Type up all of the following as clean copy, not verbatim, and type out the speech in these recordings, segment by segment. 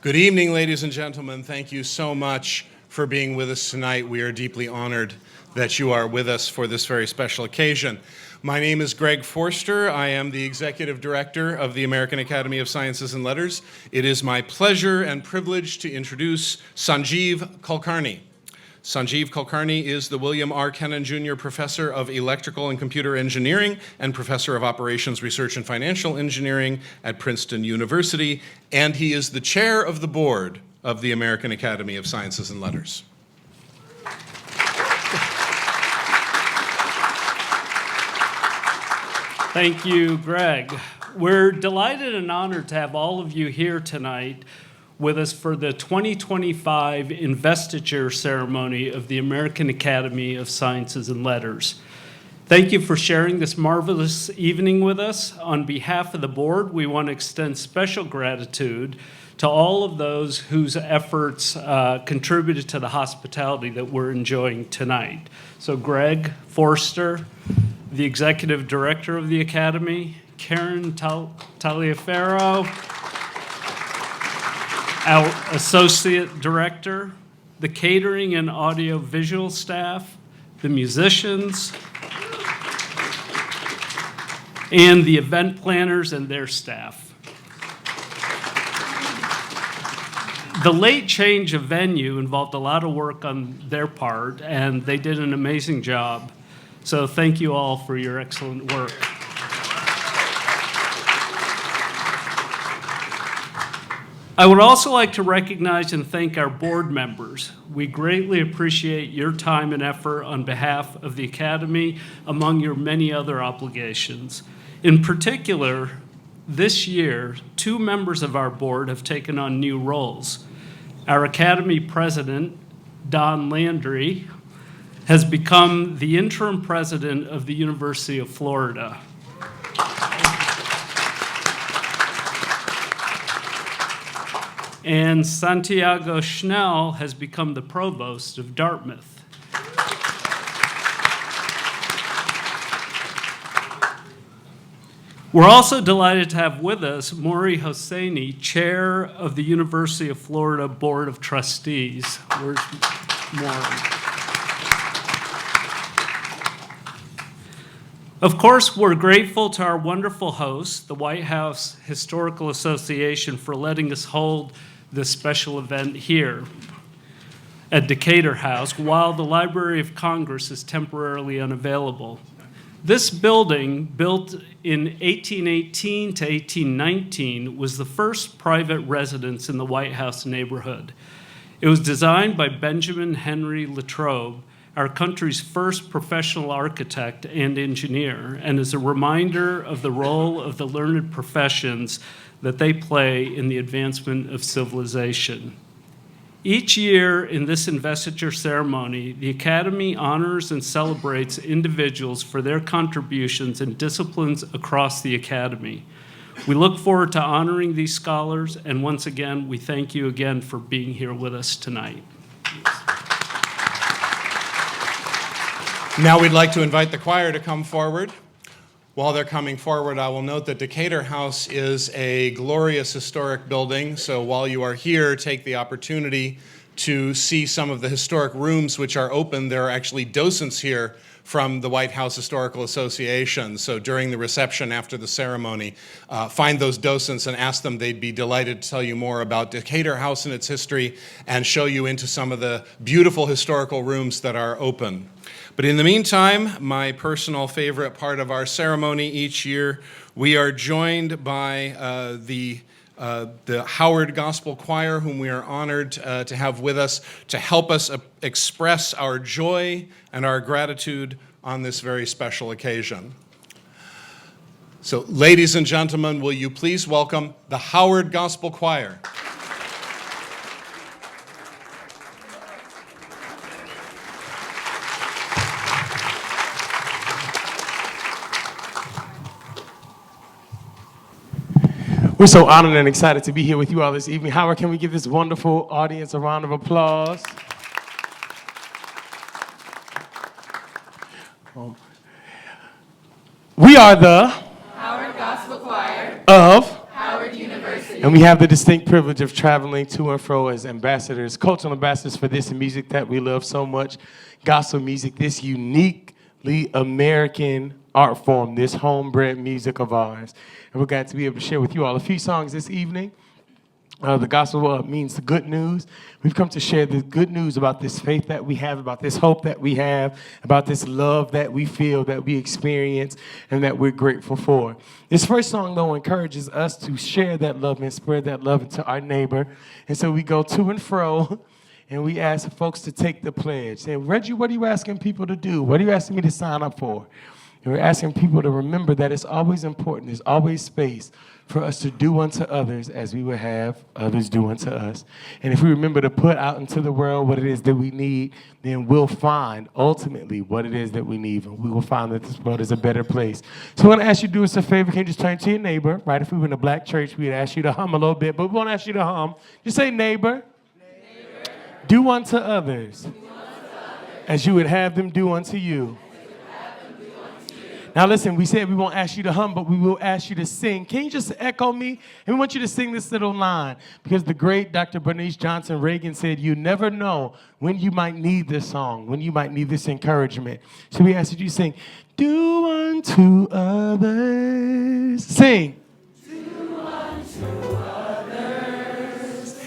Good evening, ladies and gentlemen. Thank you so much for being with us tonight. We are deeply honored that you are with us for this very special occasion. My name is Greg Forster. I am the Executive Director of the American Academy of Sciences and Letters. It is my pleasure and privilege to introduce Sanjeev Kulkarni. Sanjeev Kulkarni is the William R. Kennan Jr. Professor of Electrical and Computer Engineering and Professor of Operations Research and Financial Engineering at Princeton University, and he is the Chair of the Board of the American Academy of Sciences and Letters. Thank you, Greg. We're delighted and honored to have all of you here tonight with us for the 2025 Investiture Ceremony of the American Academy of Sciences and Letters. Thank you for sharing this marvelous evening with us. On behalf of the board, we want to extend special gratitude to all of those whose efforts contributed to the hospitality that we're enjoying tonight. So Greg Forster, the Executive Director of the Academy, Karen Taliaferro, our Associate Director, the catering and audio-visual staff, the musicians, and the event planners and their staff. The late change of venue involved a lot of work on their part, and they did an amazing job. So thank you all for your excellent work. I would also like to recognize and thank our board members. We greatly appreciate your time and effort on behalf of the Academy, among your many other obligations. In particular, this year, 2 members of our board have taken on new roles. Our Academy President, Don Landry, has become the interim president of the University of Florida. And Santiago Schnell has become the provost of Dartmouth. We're also delighted to have with us Maury Hosseini, chair of the University of Florida Board of Trustees. Where's Maury? Of course, we're grateful to our wonderful host, the White House Historical Association, for letting us hold this special event here at Decatur House while the Library of Congress is temporarily unavailable. This building, built in 1818 to 1819, was the first private residence in the White House neighborhood. It was designed by Benjamin Henry Latrobe, our country's first professional architect and engineer, and is a reminder of the role of the learned professions that they play in the advancement of civilization. Each year in this investiture ceremony, the Academy honors and celebrates individuals for their contributions in disciplines across the Academy. We look forward to honoring these scholars, and once again, we thank you again for being here with us tonight. Now we'd like to invite the choir to come forward. While they're coming forward, I will note that Decatur House is a glorious historic building, so while you are here, take the opportunity to see some of the historic rooms which are open. There are actually docents here from the White House Historical Association, so during the reception after the ceremony, find those docents and ask them. They'd be delighted to tell you more about Decatur House and its history and show you into some of the beautiful historical rooms that are open. But in the meantime, my personal favorite part of our ceremony each year, we are joined by the Howard Gospel Choir, whom we are honored to have with us to help us express our joy and our gratitude on this very special occasion. So, ladies and gentlemen, will you please welcome the Howard Gospel Choir. We're so honored and excited to be here with you all this evening. Howard, can we give this wonderful audience a round of applause? We are the Howard Gospel Choir of Howard University. And we have the distinct privilege of traveling to and fro as ambassadors, cultural ambassadors for this music that we love so much, gospel music, this uniquely American art form, this homebred music of ours. And we're glad to be able to share with you all a few songs this evening. The gospel means the good news. We've come to share the good news about this faith that we have, about this hope that we have, about this love that we feel, that we experience, and that we're grateful for. This first song, though, encourages us to share that love and spread that love into our neighbor. And so we go to and fro, and we ask folks to take the pledge. Say, Reggie, what are you asking people to do? What are you asking me to sign up for? And we're asking people to remember that it's always important, there's always space for us to do unto others as we would have others do unto us. And if we remember to put out into the world what it is that we need, then we'll find ultimately what it is that we need. And we will find that this world is a better place. So I want to ask you to do us a favor. Can you just turn to your neighbor, right? If we were in a black church, we'd ask you to hum a little bit, but we won't ask you to hum. Just say, neighbor, do unto others as you would have them do unto you. Now listen, we said we won't ask you to hum, but we will ask you to sing. Can you just echo me? And we want you to sing this little line, because the great Dr. Bernice Johnson Reagan said, you never know when you might need this song, when you might need this encouragement. So we ask that you sing, do unto others. Sing. Do unto others.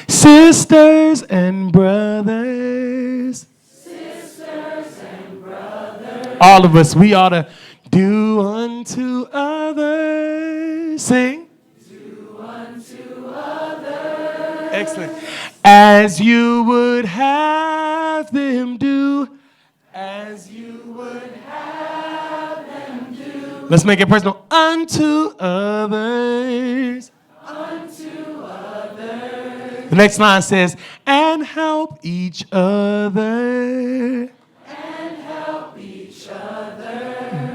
Sisters and brothers. Sisters and brothers. All of us, we ought to do unto others. Sing. Do unto others. Excellent. As you would have them do. As you would have them do. Let's make it personal. Unto others. Unto others. The next line says, and help each other.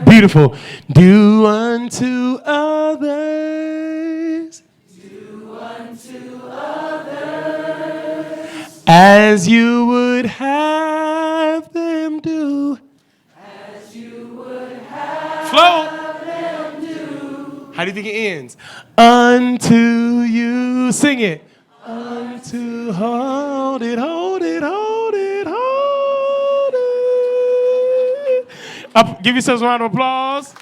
Beautiful. Do unto others. Do unto others. As you would have them do. As you would have them do. How do you think it ends? Unto you. Sing it. Unto, hold it, hold it, hold it, hold it. Up, give yourselves a round of applause.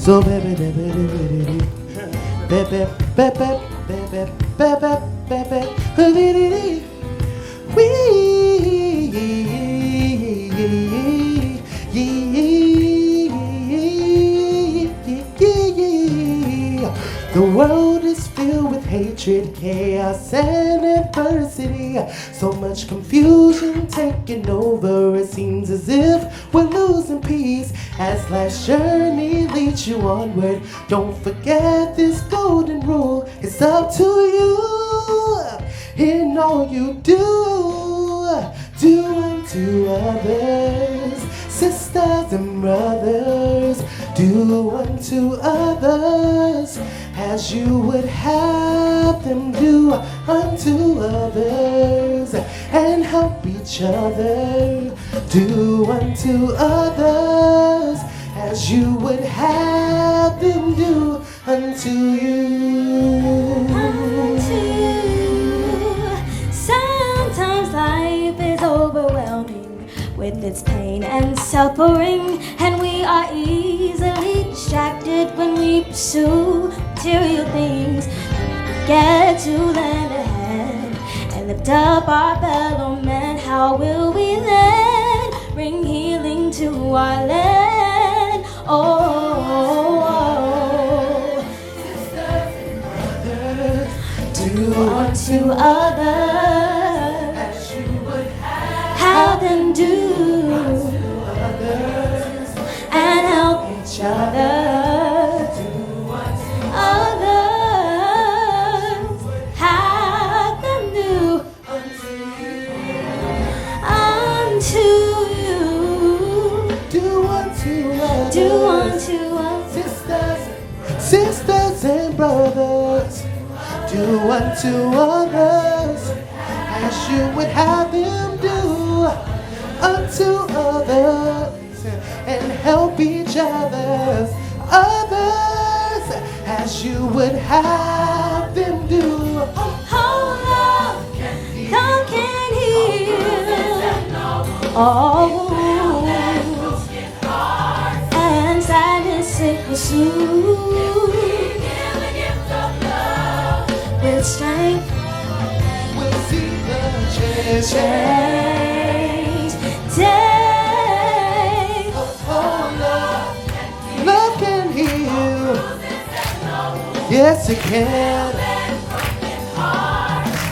So the world is filled with hatred, chaos, and adversity. So much confusion taking over. It seems as if we're losing peace as life's journey leads you onward. Don't forget this golden rule. It's up to you in all you do. Do unto others, sisters and brothers. Do unto others as you would have them do unto others, and help each other. Do unto others as you would have them do unto you. Unto you. Sometimes life is overwhelming with its pain and suffering, and we are easily distracted when we pursue material things. Get to land ahead and lift up our fellow man. How will we then bring healing to our land? Oh, sisters and brothers, do unto others as you would have them do unto others, and help each other. Sisters and brothers, do Do unto others as you would have them do unto others, and help each other. Others as you would have them do. Oh, love can heal all wounds, and sadness it will soothe with strength. We'll see the change. Day. Oh, love can heal. Yes, it can.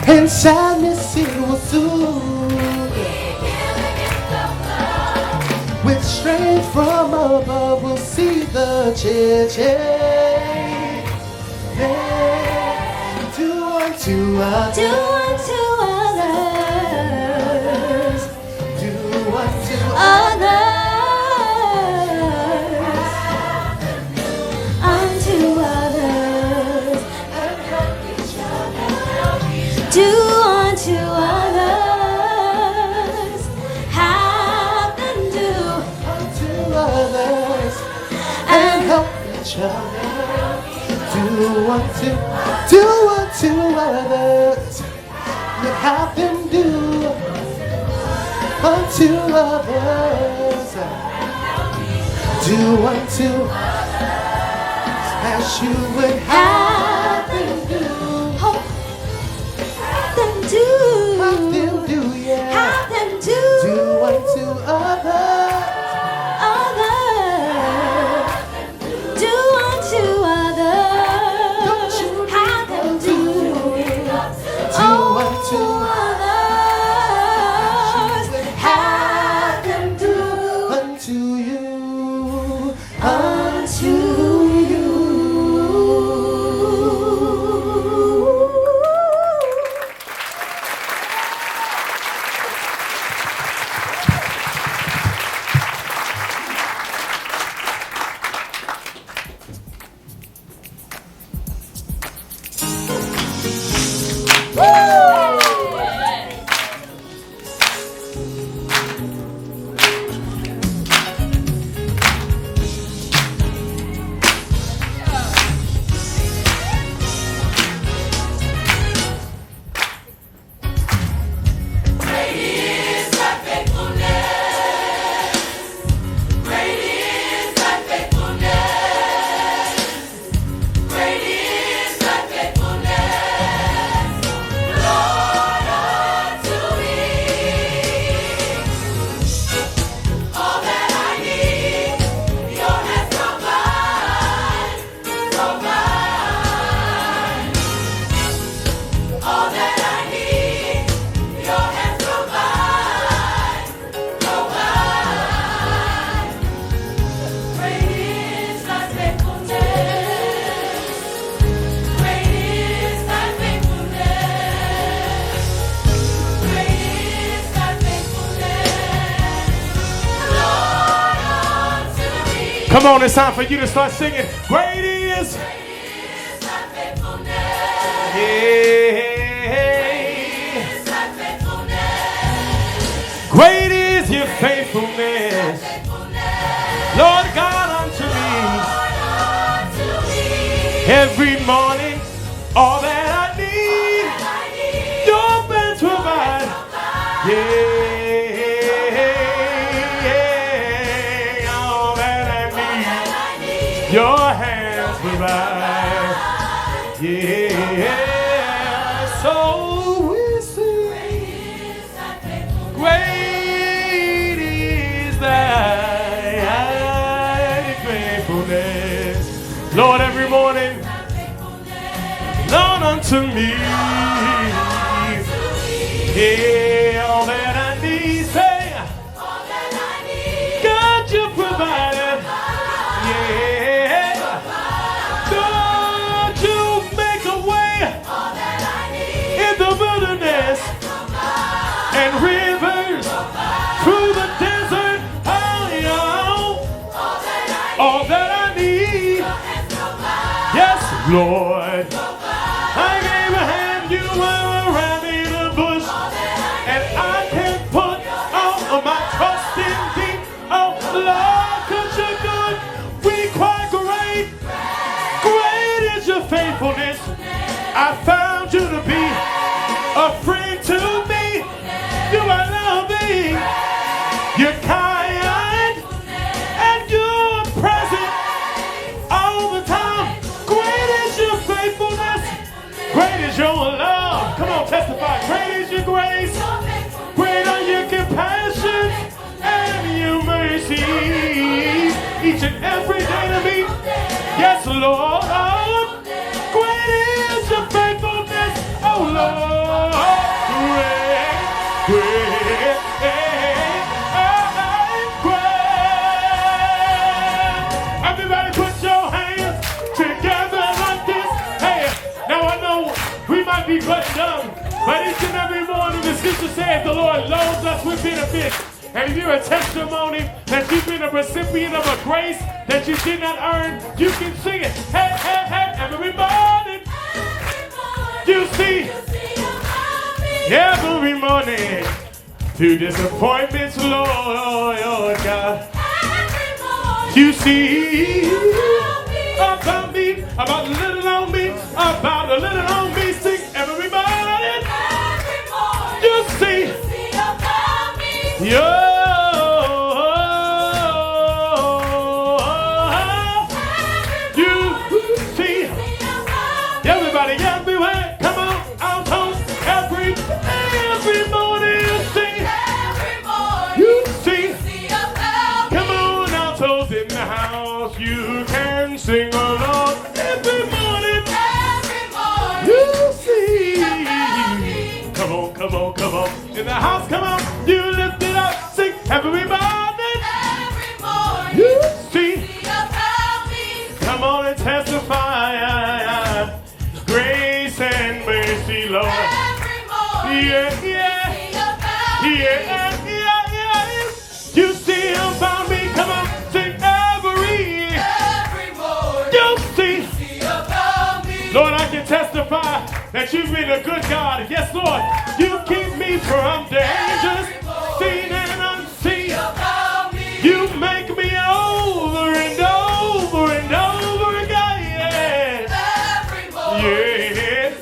And sadness it will soothe. With strength from above, we'll see the change. Do unto others. Do unto others. Do unto Others. Unto others. Do unto others. Have them do. unto others and help each other. Do unto others. You have them do unto others. Do unto as you would have them do. Have them do. Have them do, yeah. Have them do. Do unto others. Others. Do unto others. Don't you have them do. Do unto others. Have them do unto you. unto you. Come on, it's time for you to start singing. Great is. Great is your faithfulness, Lord God, unto me. Every morning, all that I need, your hands provide. All that I need, your hands provide. So we sing. Great is thy faithfulness, Lord, every morning, Lord, unto me. Yeah, all that I need, say, God, you provided. Yeah, God, you make a way in the wilderness and rivers through the desert. All that I need, yes, Lord, I gave a friend to me. You are loving, you're kind, and you're present all the time. Great is your faithfulness, great is your love. Come on, testify. Great is your grace, great are your compassion and your mercy. Each and every day to me. Yes, Lord. Great is your faithfulness, oh Lord. Great. Everybody put your hands together like this. Hey, now I know we might be buttoned up, but each and every morning the scripture says the Lord loads us with benefits. And if you're a testimony that you've been a recipient of a grace that you did not earn, you can sing it. Hey, hey, hey, every morning. You see, every morning, through disappointments, Lord God. You see, about me, about a little on me, about a little on me, sing every morning. You see, yeah. Sing along every morning. You see. Come on, come on, come on. In the house, come on. You lift it up. Sing every morning. You see. Come on and testify. Grace and mercy, Lord. Yeah, yeah. Yeah, yeah. You see about me. Come on. Sing Lord, I can testify that you've been a good God. Yes, Lord, you keep me from dangers, seen and unseen. You make me over and over and over again.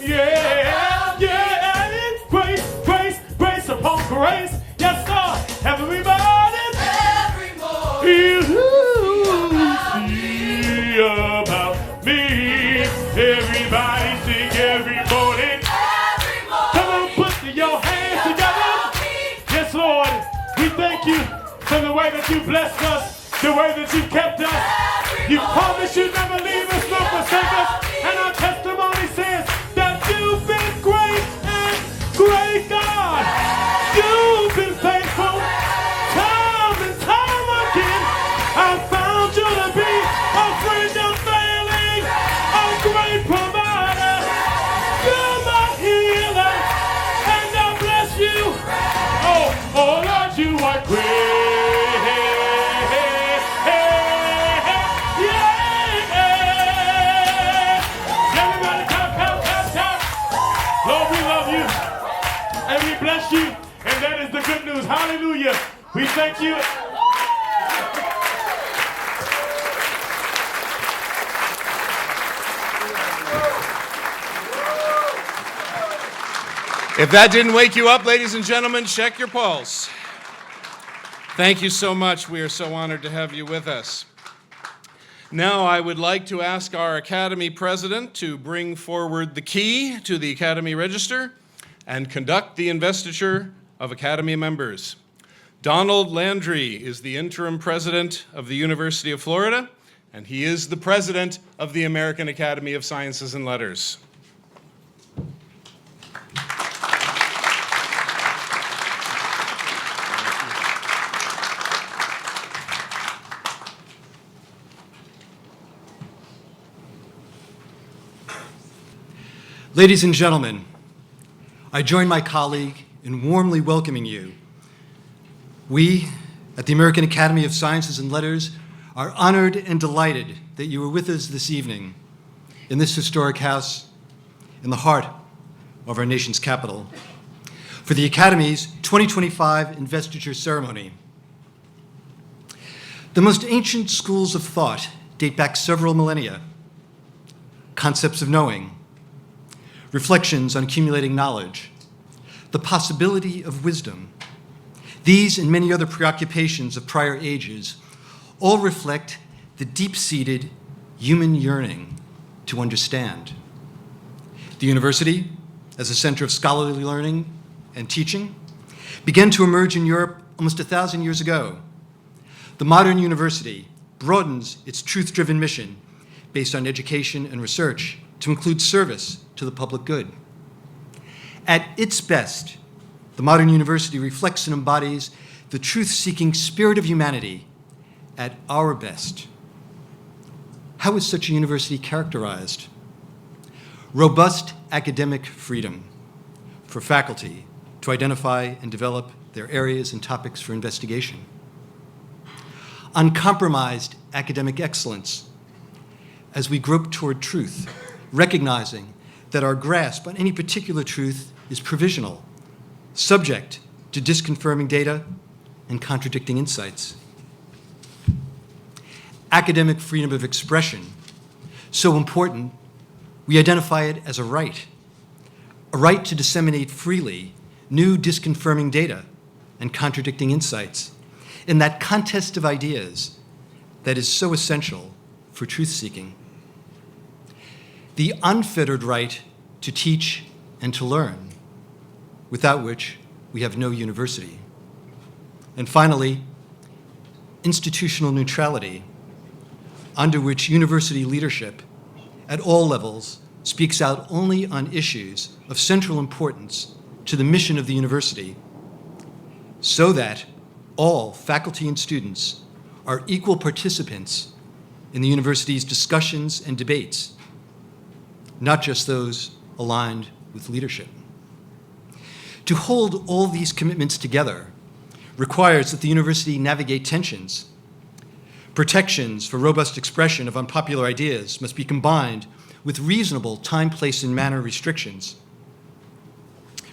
Yeah, yeah. Grace, grace, grace upon grace. Yes, Lord, everybody. You see about me. Everybody sing every morning. Come on, put your hands together. Yes, Lord, we thank you for the way that you blessed us, the way that you kept us. You promised you never leave us nor forsake us. And our testimony says that you've been great and great God. You've been faithful time and time again. I found you to be a friend of failing, a great provider. You're my healer, and I bless you. Oh Lord, you are great. Yeah. Everybody clap. Lord, we love you, and we bless you, and that is the good news. Hallelujah. We thank you. If that didn't wake you up, ladies and gentlemen, check your pulse. Thank you so much. We are so honored to have you with us. Now I would like to ask our Academy President to bring forward the key to the Academy Register and conduct the investiture of Academy members. Donald Landry is the interim president of the University of Florida, and he is the president of the American Academy of Sciences and Letters. Ladies and gentlemen, I join my colleague in warmly welcoming you. We at the American Academy of Sciences and Letters are honored and delighted that you are with us this evening in this historic house in the heart of our nation's capital for the Academy's 2025 Investiture Ceremony. The most ancient schools of thought date back several millennia. Concepts of knowing, reflections on accumulating knowledge, the possibility of wisdom. These and many other preoccupations of prior ages all reflect the deep-seated human yearning to understand. The university, as a center of scholarly learning and teaching, began to emerge in Europe almost 1,000 years ago. The modern university broadens its truth-driven mission based on education and research to include service to the public good. At its best, the modern university reflects and embodies the truth-seeking spirit of humanity at our best. How is such a university characterized? Robust academic freedom for faculty to identify and develop their areas and topics for investigation. Uncompromised academic excellence as we grope toward truth, recognizing that our grasp on any particular truth is provisional, subject to disconfirming data and contradicting insights. Academic freedom of expression, so important, we identify it as a right to disseminate freely new disconfirming data and contradicting insights in that contest of ideas that is so essential for truth-seeking. The unfettered right to teach and to learn, without which we have no university. And finally, institutional neutrality, under which university leadership at all levels speaks out only on issues of central importance to the mission of the university, so that all faculty and students are equal participants in the university's discussions and debates, not just those aligned with leadership. To hold all these commitments together requires that the university navigate tensions. Protections for robust expression of unpopular ideas must be combined with reasonable time, place, and manner restrictions.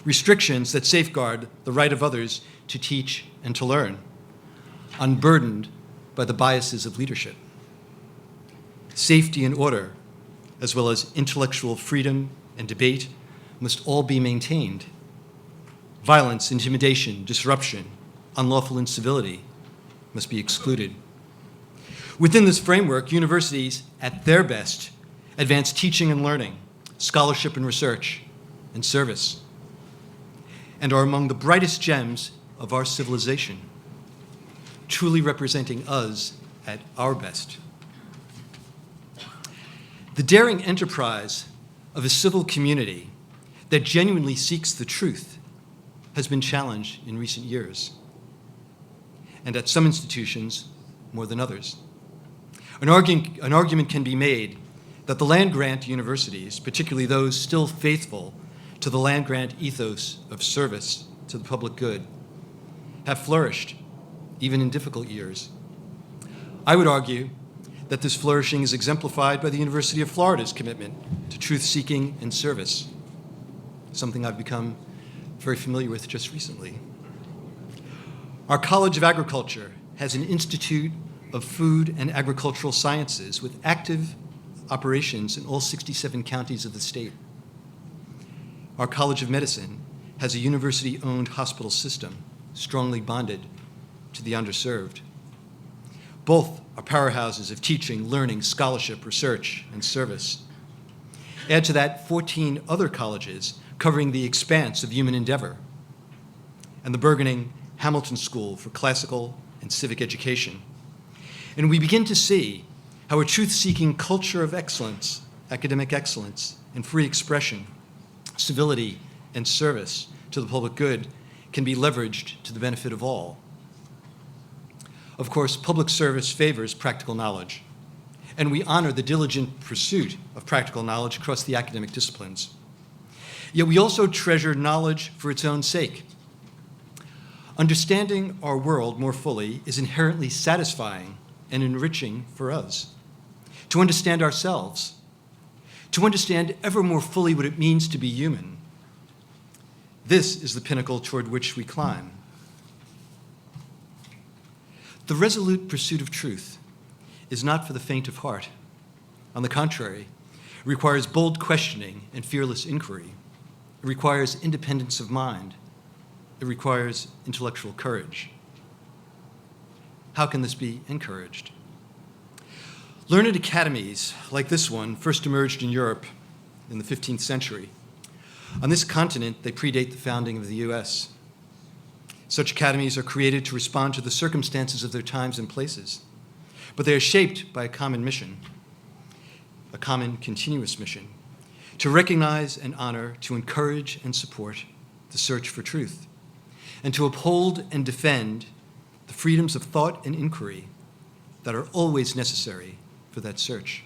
Restrictions that safeguard the right of others to teach and to learn, unburdened by the biases of leadership. Safety and order, as well as intellectual freedom and debate, must all be maintained. Violence, intimidation, disruption, unlawful incivility must be excluded. Within this framework, universities, at their best, advance teaching and learning, scholarship and research, and service, and are among the brightest gems of our civilization, truly representing us at our best. The daring enterprise of a civil community that genuinely seeks the truth has been challenged in recent years, and at some institutions more than others. An argument can be made that the land-grant universities, particularly those still faithful to the land-grant ethos of service to the public good, have flourished, even in difficult years. I would argue that this flourishing is exemplified by the University of Florida's commitment to truth-seeking and service, something I've become very familiar with just recently. Our College of Agriculture has an Institute of Food and Agricultural Sciences with active operations in all 67 counties of the state. Our College of Medicine has a university-owned hospital system strongly bonded to the underserved. Both are powerhouses of teaching, learning, scholarship, research, and service. Add to that 14 other colleges covering the expanse of human endeavor, and the burgeoning Hamilton School for Classical and Civic Education. And we begin to see how a truth-seeking culture of excellence, academic excellence, and free expression, civility, and service to the public good can be leveraged to the benefit of all. Of course, public service favors practical knowledge, and we honor the diligent pursuit of practical knowledge across the academic disciplines. Yet we also treasure knowledge for its own sake. Understanding our world more fully is inherently satisfying and enriching for us. To understand ourselves, to understand ever more fully what it means to be human, this is the pinnacle toward which we climb. The resolute pursuit of truth is not for the faint of heart. On the contrary, it requires bold questioning and fearless inquiry. It requires independence of mind it requires intellectual courage. How can this be encouraged? Learned academies like this one first emerged in Europe in the 15th century. On this continent, they predate the founding of the US. Such academies are created to respond to the circumstances of their times and places, but they are shaped by a common mission, a common continuous mission, to recognize and honor, to encourage and support the search for truth, and to uphold and defend the freedoms of thought and inquiry that are always necessary for that search.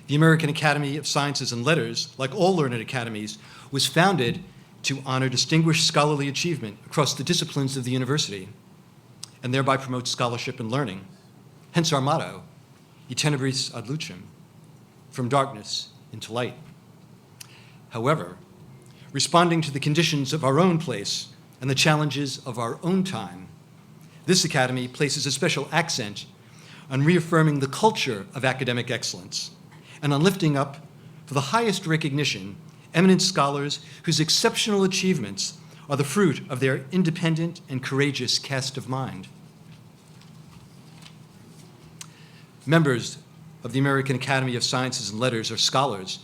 The American Academy of Sciences and Letters, like all learned academies, was founded to honor distinguished scholarly achievement across the disciplines of the university, and thereby promote scholarship and learning. Hence our motto, E tenebris ad lucem, from darkness into light. However, responding to the conditions of our own place and the challenges of our own time, this academy places a special accent on reaffirming the culture of academic excellence and on lifting up for the highest recognition eminent scholars whose exceptional achievements are the fruit of their independent and courageous cast of mind. Members of the American Academy of Sciences and Letters are scholars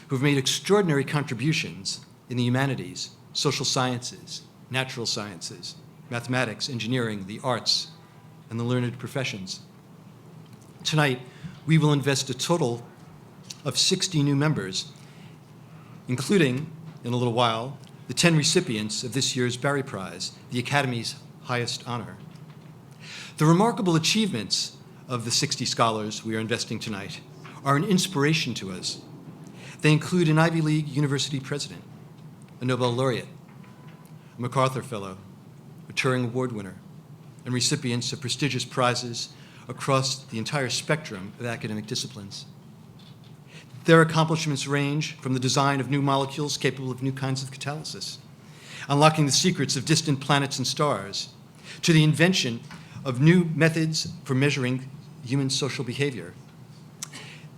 who have made extraordinary contributions in the humanities, social sciences, natural sciences, mathematics, engineering, the arts, and the learned professions. Tonight, we will invest a total of 60 new members, including, in a little while, the 10 recipients of this year's Barry Prize, the Academy's highest honor. The remarkable achievements of the 60 scholars we are investing tonight are an inspiration to us. They include an Ivy League university president, a Nobel laureate, a MacArthur Fellow, a Turing Award winner, and recipients of prestigious prizes across the entire spectrum of academic disciplines. Their accomplishments range from the design of new molecules capable of new kinds of catalysis, unlocking the secrets of distant planets and stars, to the invention of new methods for measuring human social behavior,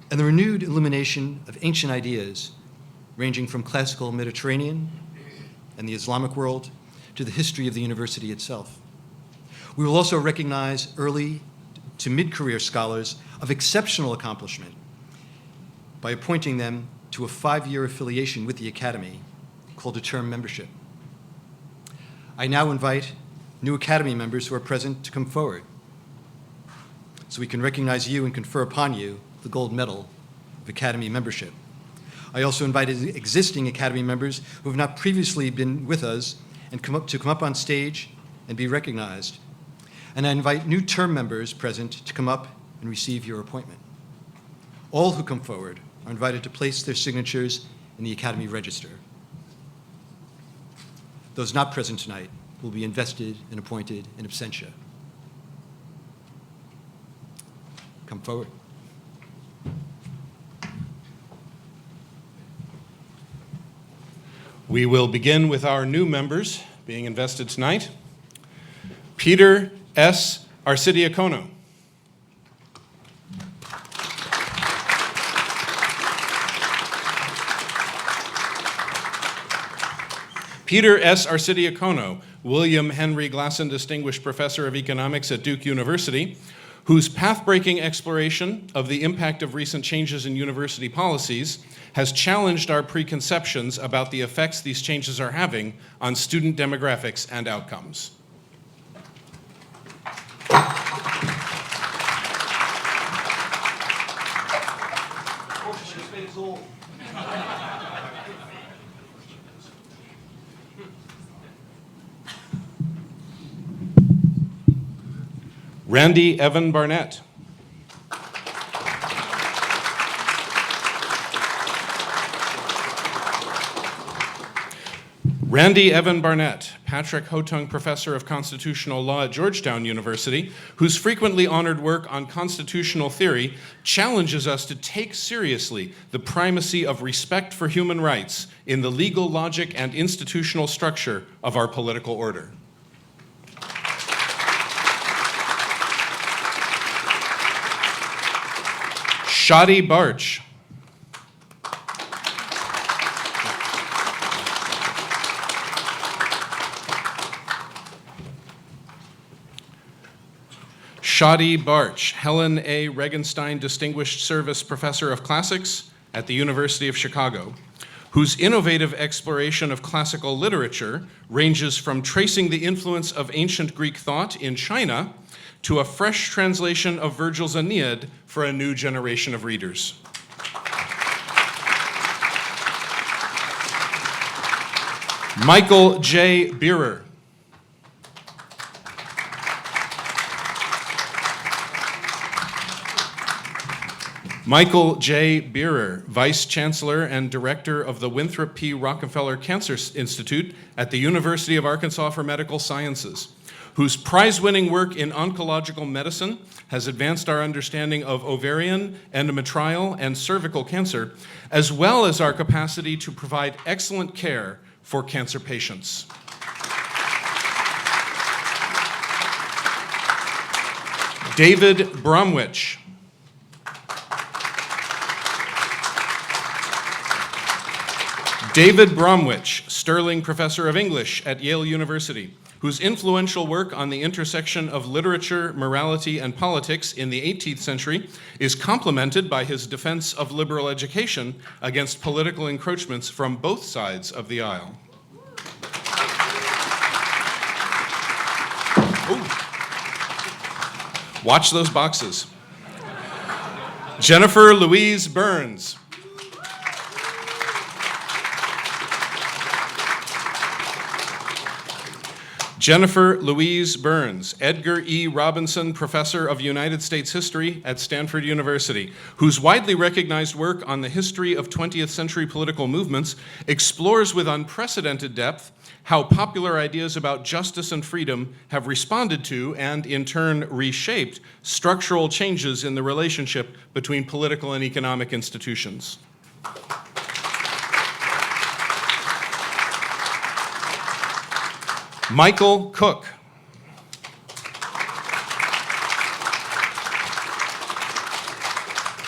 and the renewed illumination of ancient ideas ranging from classical Mediterranean and the Islamic world to the history of the university itself. We will also recognize early to mid-career scholars of exceptional accomplishment by appointing them to a 5-year affiliation with the Academy called a term membership. I now invite new Academy members who are present to come forward so we can recognize you and confer upon you the gold medal of Academy membership. I also invited existing Academy members who have not previously been with us and come up on stage and be recognized. And I invite new term members present to come up and receive your appointment. All who come forward are invited to place their signatures in the Academy Register. Those not present tonight will be invested and appointed in absentia. Come forward. We will begin with our new members being invested tonight. Peter S. Arcidiacono. Peter S. Arcidiacono, William Henry Glasson Distinguished Professor of Economics at Duke University, whose path-breaking exploration of the impact of recent changes in university policies has challenged our preconceptions about the effects these changes are having on student demographics and outcomes. Randy Evan Barnett. Randy Evan Barnett, Patrick Hotung Professor of Constitutional Law at Georgetown University, whose frequently honored work on constitutional theory challenges us to take seriously the primacy of respect for human rights in the legal logic and institutional structure of our political order. Shadi Barch. Shadi Barch, Helen A. Regenstein Distinguished Service Professor of Classics at the University of Chicago, whose innovative exploration of classical literature ranges from tracing the influence of ancient Greek thought in China to a fresh translation of Virgil's Aeneid for a new generation of readers. Michael J. Beerer. Michael J. Beerer, Vice Chancellor and Director of the Winthrop P. Rockefeller Cancer Institute at the University of Arkansas for Medical Sciences, whose prize-winning work in oncological medicine has advanced our understanding of ovarian, endometrial, and cervical cancer, as well as our capacity to provide excellent care for cancer patients. David Bromwich. David Bromwich, Sterling Professor of English at Yale University, whose influential work on the intersection of literature, morality, and politics in the 18th century is complemented by his defense of liberal education against political encroachments from both sides of the aisle. Ooh. Watch those boxes. Jennifer Louise Burns. Jennifer Louise Burns, Edgar E. Robinson Professor of United States History at Stanford University, whose widely recognized work on the history of 20th century political movements explores with unprecedented depth how popular ideas about justice and freedom have responded to and, in turn, reshaped structural changes in the relationship between political and economic institutions. Michael Cook.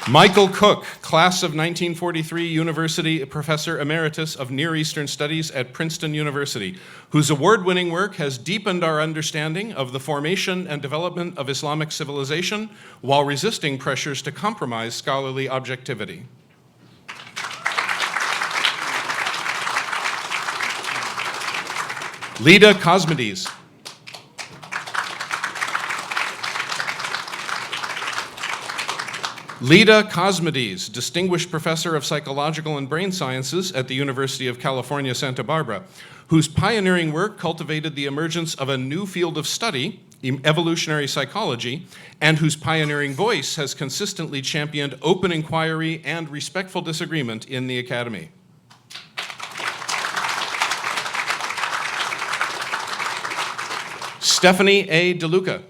Michael Cook, class of 1943, University Professor Emeritus of Near Eastern Studies at Princeton University, whose award-winning work has deepened our understanding of the formation and development of Islamic civilization while resisting pressures to compromise scholarly objectivity. Lida Cosmides. Lida Cosmides, Distinguished Professor of Psychological and Brain Sciences at the University of California, Santa Barbara, whose pioneering work cultivated the emergence of a new field of study, evolutionary psychology, and whose pioneering voice has consistently championed open inquiry and respectful disagreement in the academy. Stephanie A. DeLuca.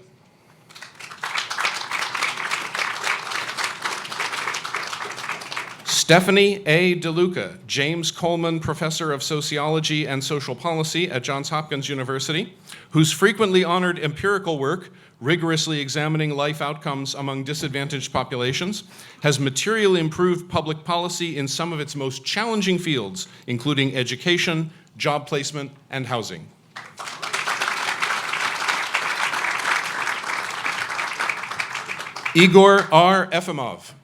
Stephanie A. DeLuca, James Coleman Professor of Sociology and Social Policy at Johns Hopkins University, whose frequently honored empirical work, rigorously examining life outcomes among disadvantaged populations, has materially improved public policy in some of its most challenging fields, including education, job placement, and housing. Igor R. Efimov.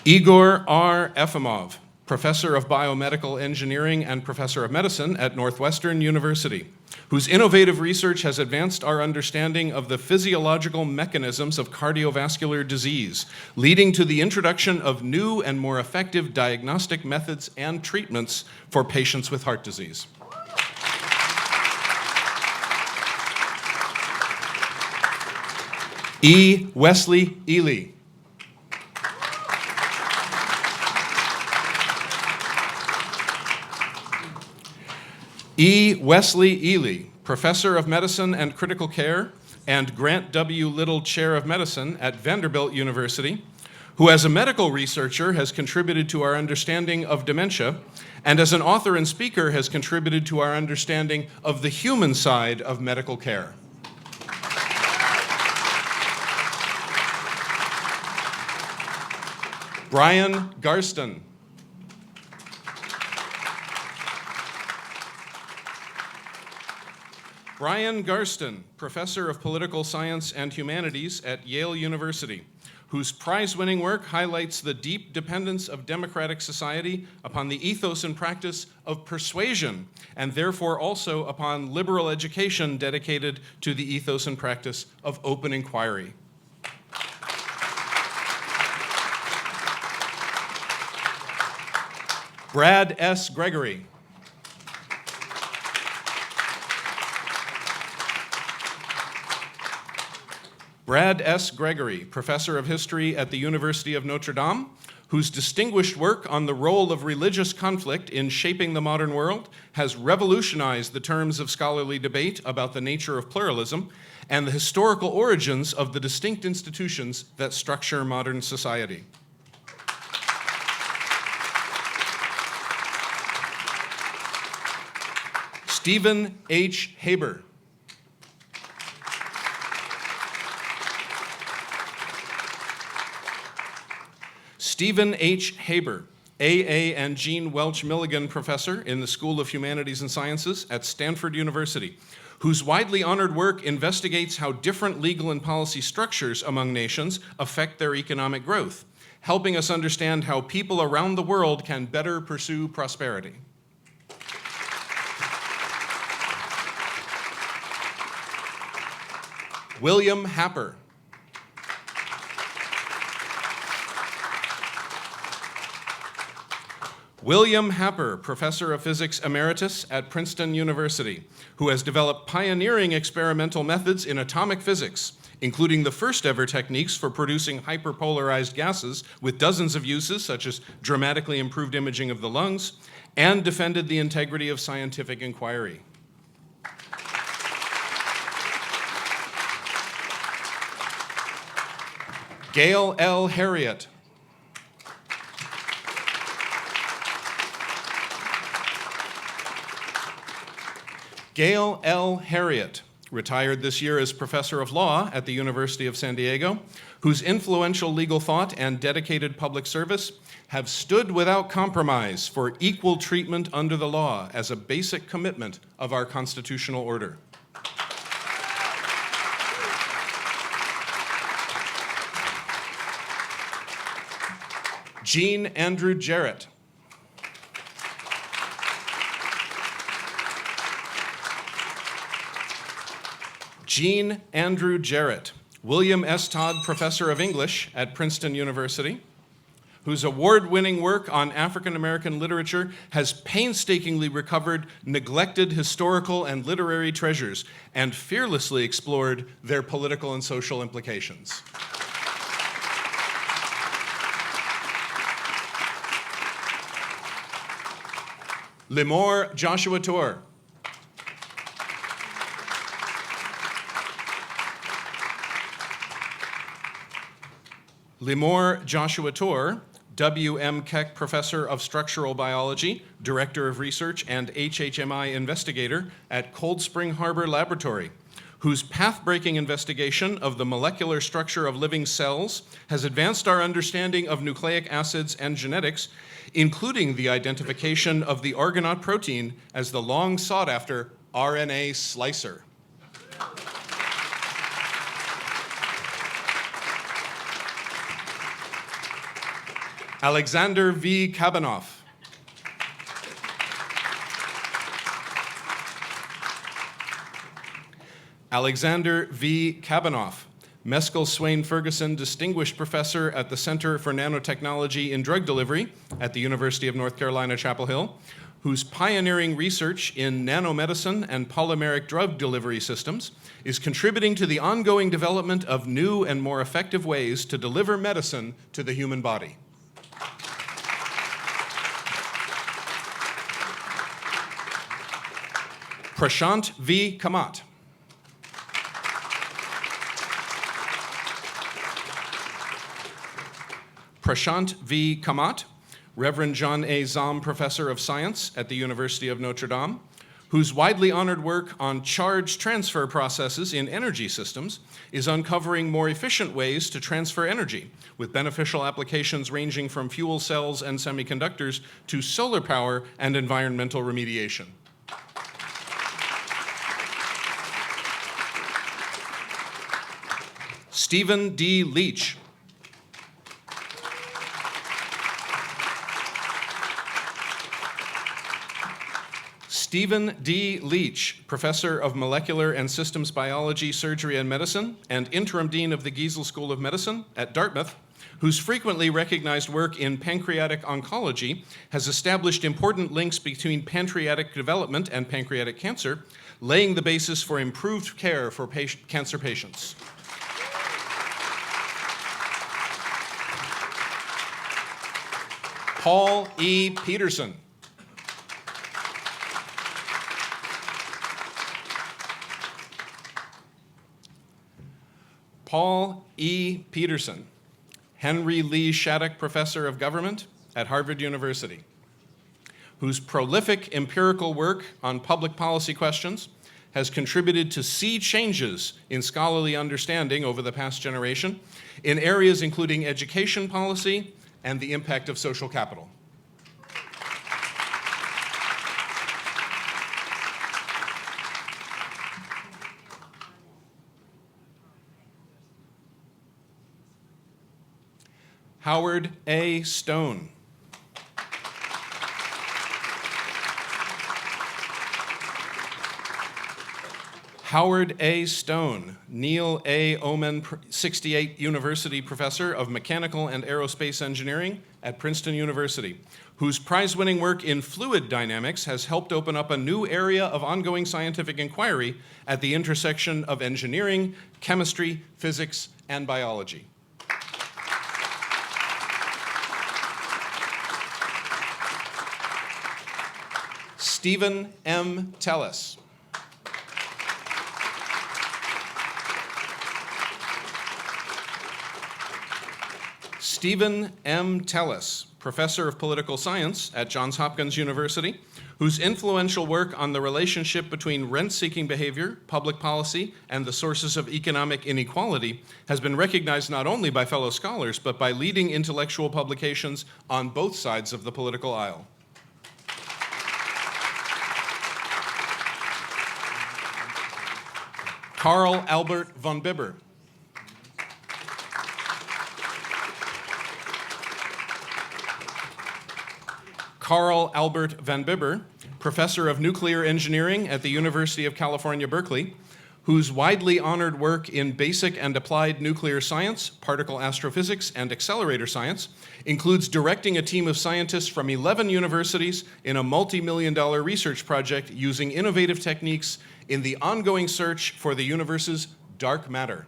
Igor R. Efimov, Professor of Biomedical Engineering and Professor of Medicine at Northwestern University, whose innovative research has advanced our understanding of the physiological mechanisms of cardiovascular disease, leading to the introduction of new and more effective diagnostic methods and treatments for patients with heart disease. E. Wesley Ely. E. Wesley Ely, Professor of Medicine and Critical Care and Grant W. Little Chair of Medicine at Vanderbilt University, who as a medical researcher has contributed to our understanding of dementia, and as an author and speaker has contributed to our understanding of the human side of medical care. Brian Garston. Brian Garston, Professor of Political Science and Humanities at Yale University, whose prize-winning work highlights the deep dependence of democratic society upon the ethos and practice of persuasion, and therefore also upon liberal education dedicated to the ethos and practice of open inquiry. Brad S. Gregory. Brad S. Gregory, Professor of History at the University of Notre Dame, whose distinguished work on the role of religious conflict in shaping the modern world has revolutionized the terms of scholarly debate about the nature of pluralism and the historical origins of the distinct institutions that structure modern society. Stephen H. Haber. Stephen H. Haber, A.A. and Jean Welch Milligan Professor in the School of Humanities and Sciences at Stanford University, whose widely honored work investigates how different legal and policy structures among nations affect their economic growth, helping us understand how people around the world can better pursue prosperity. William Happer. William Happer, Professor of Physics Emeritus at Princeton University, who has developed pioneering experimental methods in atomic physics, including the first ever techniques for producing hyperpolarized gases with dozens of uses, such as dramatically improved imaging of the lungs, and defended the integrity of scientific inquiry. Gail L. Harriott. Gail L. Harriott, retired this year as Professor of Law at the University of San Diego, whose influential legal thought and dedicated public service have stood without compromise for equal treatment under the law as a basic commitment of our constitutional order. Gene Andrew Jarrett. Gene Andrew Jarrett, William S. Todd Professor of English at Princeton University, whose award-winning work on African American literature has painstakingly recovered neglected historical and literary treasures and fearlessly explored their political and social implications. Limor Joshua Torr. Limor Joshua Torr, W.M. Keck Professor of Structural Biology, Director of Research, and HHMI Investigator at Cold Spring Harbor Laboratory, whose path-breaking investigation of the molecular structure of living cells has advanced our understanding of nucleic acids and genetics, including the identification of the Argonaut protein as the long sought-after RNA slicer. Alexander V. Kabanoff. Alexander V. Kabanoff, Meskel Swain Ferguson Distinguished Professor at the Center for Nanotechnology in Drug Delivery at the University of North Carolina, Chapel Hill, whose pioneering research in nanomedicine and polymeric drug delivery systems is contributing to the ongoing development of new and more effective ways to deliver medicine to the human body. Prashant V. Kamat. Prashant V. Kamat, Reverend John A. Zahm Professor of Science at the University of Notre Dame, whose widely honored work on charge transfer processes in energy systems is uncovering more efficient ways to transfer energy, with beneficial applications ranging from fuel cells and semiconductors to solar power and environmental remediation. Stephen D. Leach. Stephen D. Leach, Professor of Molecular and Systems Biology, Surgery, and Medicine, and Interim Dean of the Giesel School of Medicine at Dartmouth, whose frequently recognized work in pancreatic oncology has established important links between pancreatic development and pancreatic cancer, laying the basis for improved care for cancer patients. Paul E. Peterson. Paul E. Peterson, Henry Lee Shattuck Professor of Government at Harvard University, whose prolific empirical work on public policy questions has contributed to sea changes in scholarly understanding over the past generation in areas including education policy and the impact of social capital. Howard A. Stone. Howard A. Stone, Neil A. Oman 68 University Professor of Mechanical and Aerospace Engineering at Princeton University, whose prize-winning work in fluid dynamics has helped open up a new area of ongoing scientific inquiry at the intersection of engineering, chemistry, physics, and biology. Stephen M. Tellis. Stephen M. Tellis, Professor of Political Science at Johns Hopkins University, whose influential work on the relationship between rent-seeking behavior, public policy, and the sources of economic inequality has been recognized not only by fellow scholars, but by leading intellectual publications on both sides of the political aisle. Carl Albert von Bibber. Carl Albert van Bibber, Professor of Nuclear Engineering at the University of California, Berkeley, whose widely honored work in basic and applied nuclear science, particle astrophysics, and accelerator science includes directing a team of scientists from 11 universities in a multi-million-dollar research project using innovative techniques in the ongoing search for the universe's dark matter.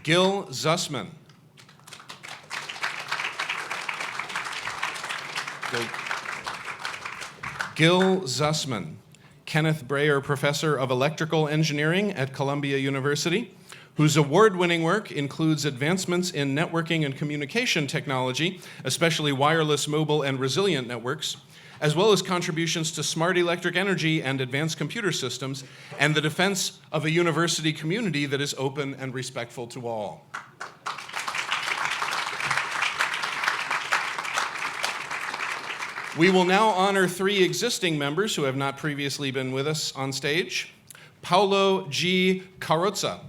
Gil Zussman. Gil Zussman, Kenneth Breyer Professor of Electrical Engineering at Columbia University, whose award-winning work includes advancements in networking and communication technology, especially wireless, mobile, and resilient networks, as well as contributions to smart electric energy and advanced computer systems, and the defense of a university community that is open and respectful to all. We will now honor 3 existing members who have not previously been with us on stage. Paulo G. Carrozza.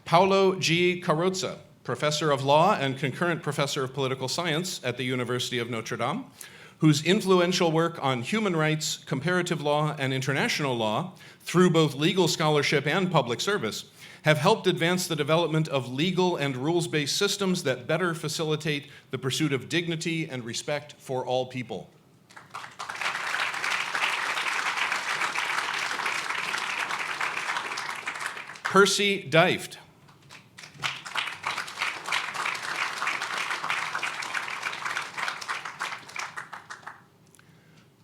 Paulo G. Carrozza, Professor of Law and concurrent Professor of Political Science at the University of Notre Dame, whose influential work on human rights, comparative law, and international law, through both legal scholarship and public service, have helped advance the development of legal and rules-based systems that better facilitate the pursuit of dignity and respect for all people. Percy Deift.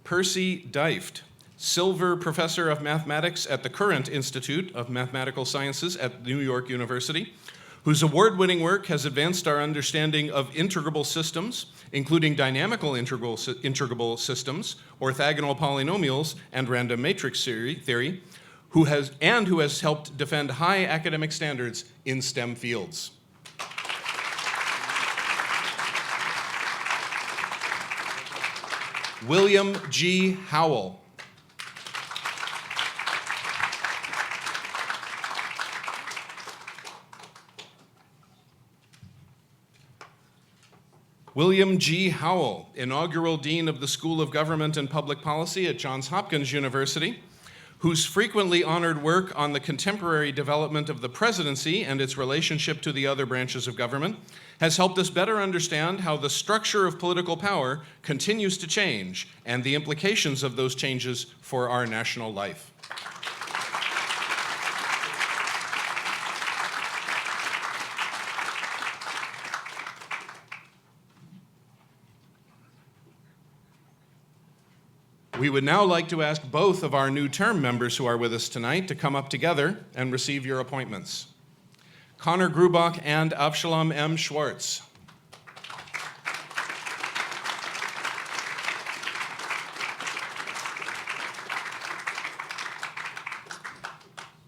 Percy Deift, Silver Professor of Mathematics at the Current Institute of Mathematical Sciences at New York University, whose award-winning work has advanced our understanding of integrable systems, including dynamical integrable systems, orthogonal polynomials, and random matrix theory, who has helped defend high academic standards in STEM fields. William G. Howell. William G. Howell, inaugural Dean of the School of Government and Public Policy at Johns Hopkins University, whose frequently honored work on the contemporary development of the presidency and its relationship to the other branches of government has helped us better understand how the structure of political power continues to change and the implications of those changes for our national life. We would now like to ask both of our new term members who are with us tonight to come up together and receive your appointments. Connor Grubach and Avshalom M. Schwartz.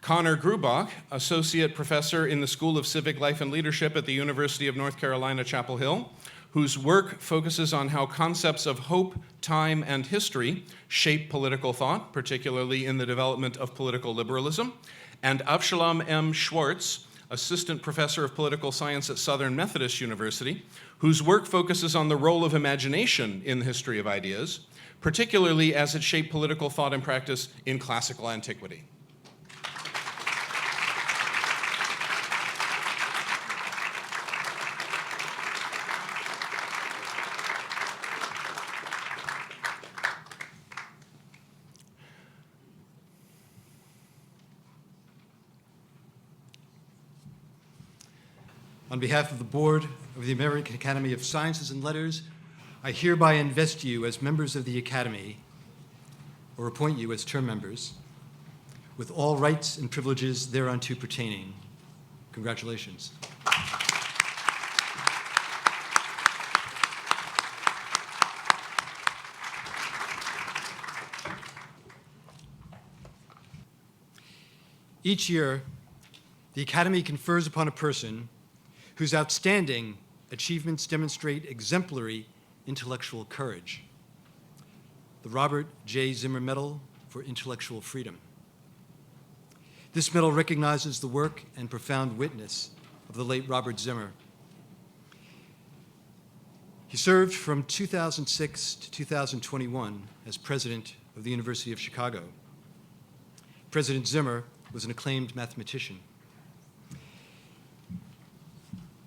Connor Grubach, Associate Professor in the School of Civic Life and Leadership at the University of North Carolina, Chapel Hill, whose work focuses on how concepts of hope, time, and history shape political thought, particularly in the development of political liberalism, and Avshalom M. Schwartz, Assistant Professor of Political Science at Southern Methodist University, whose work focuses on the role of imagination in the history of ideas, particularly as it shaped political thought and practice in classical antiquity. On behalf of the Board of the American Academy of Sciences and Letters, I hereby invest you as members of the Academy, or appoint you as term members, with all rights and privileges thereunto pertaining. Congratulations. Each year, the Academy confers upon a person whose outstanding achievements demonstrate exemplary intellectual courage the Robert J. Zimmer Medal for Intellectual Freedom. This medal recognizes the work and profound witness of the late Robert Zimmer. He served from 2006 to 2021 as president of the University of Chicago. President Zimmer was an acclaimed mathematician.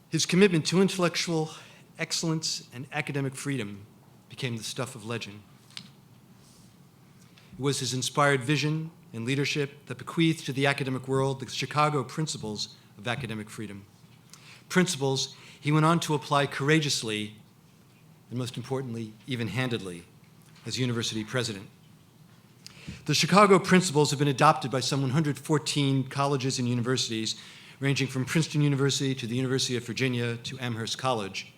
His commitment to intellectual excellence and academic freedom became the stuff of legend. It was his inspired vision and leadership that bequeathed to the academic world the Chicago principles of academic freedom. Principles he went on to apply courageously and, most importantly, even-handedly as university president. The Chicago principles have been adopted by some 114 colleges and universities, ranging from Princeton University to the University of Virginia to Amherst College.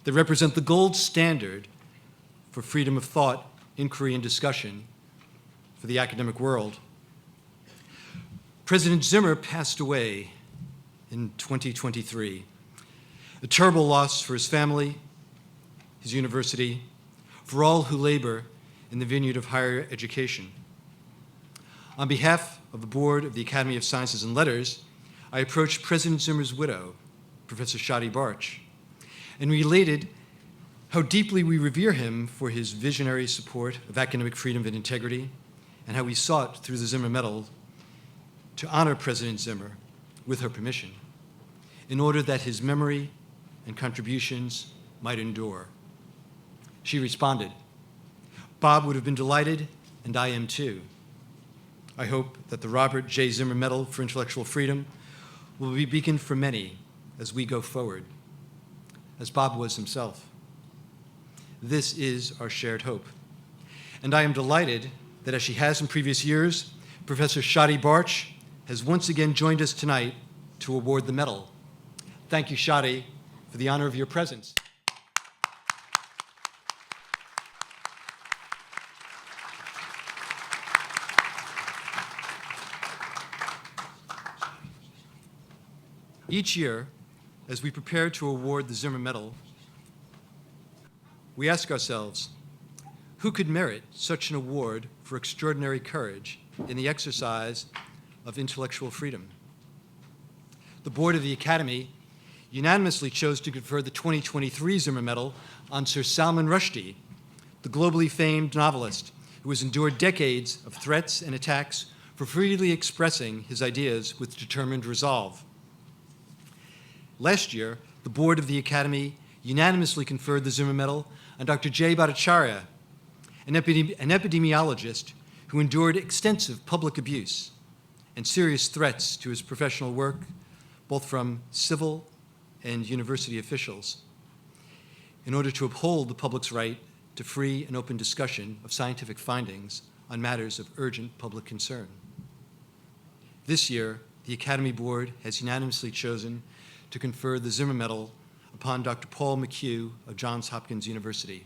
They represent the gold standard for freedom of thought, inquiry, and discussion for the academic world. President Zimmer passed away in 2023, a terrible loss for his family, his university, for all who labor in the vineyard of higher education. On behalf of the Board of the Academy of Sciences and Letters, I approached President Zimmer's widow, Professor Shadi Barch, and related how deeply we revere him for his visionary support of academic freedom and integrity, and how we sought, through the Zimmer Medal, to honor President Zimmer, with her permission, in order that his memory and contributions might endure. She responded, "Bob would have been delighted, and I am too. I hope that the Robert J. Zimmer Medal for Intellectual Freedom will be a beacon for many as we go forward, as Bob was himself. This is our shared hope. And I am delighted that, as she has in previous years, Professor Shadi Barch has once again joined us tonight to award the medal. Thank you, Shadi, for the honor of your presence." Each year, as we prepare to award the Zimmer Medal, we ask ourselves, who could merit such an award for extraordinary courage in the exercise of intellectual freedom? The board of the Academy unanimously chose to confer the 2023 Zimmer Medal on Sir Salman Rushdie, the globally famed novelist who has endured decades of threats and attacks for freely expressing his ideas with determined resolve. Last year, the board of the Academy unanimously conferred the Zimmer Medal on Dr. Jay Bhattacharya, an epidemiologist who endured extensive public abuse and serious threats to his professional work, both from civil and university officials, in order to uphold the public's right to free and open discussion of scientific findings on matters of urgent public concern. This year, the Academy Board has unanimously chosen to confer the Zimmer Medal upon Dr. Paul McHugh of Johns Hopkins University.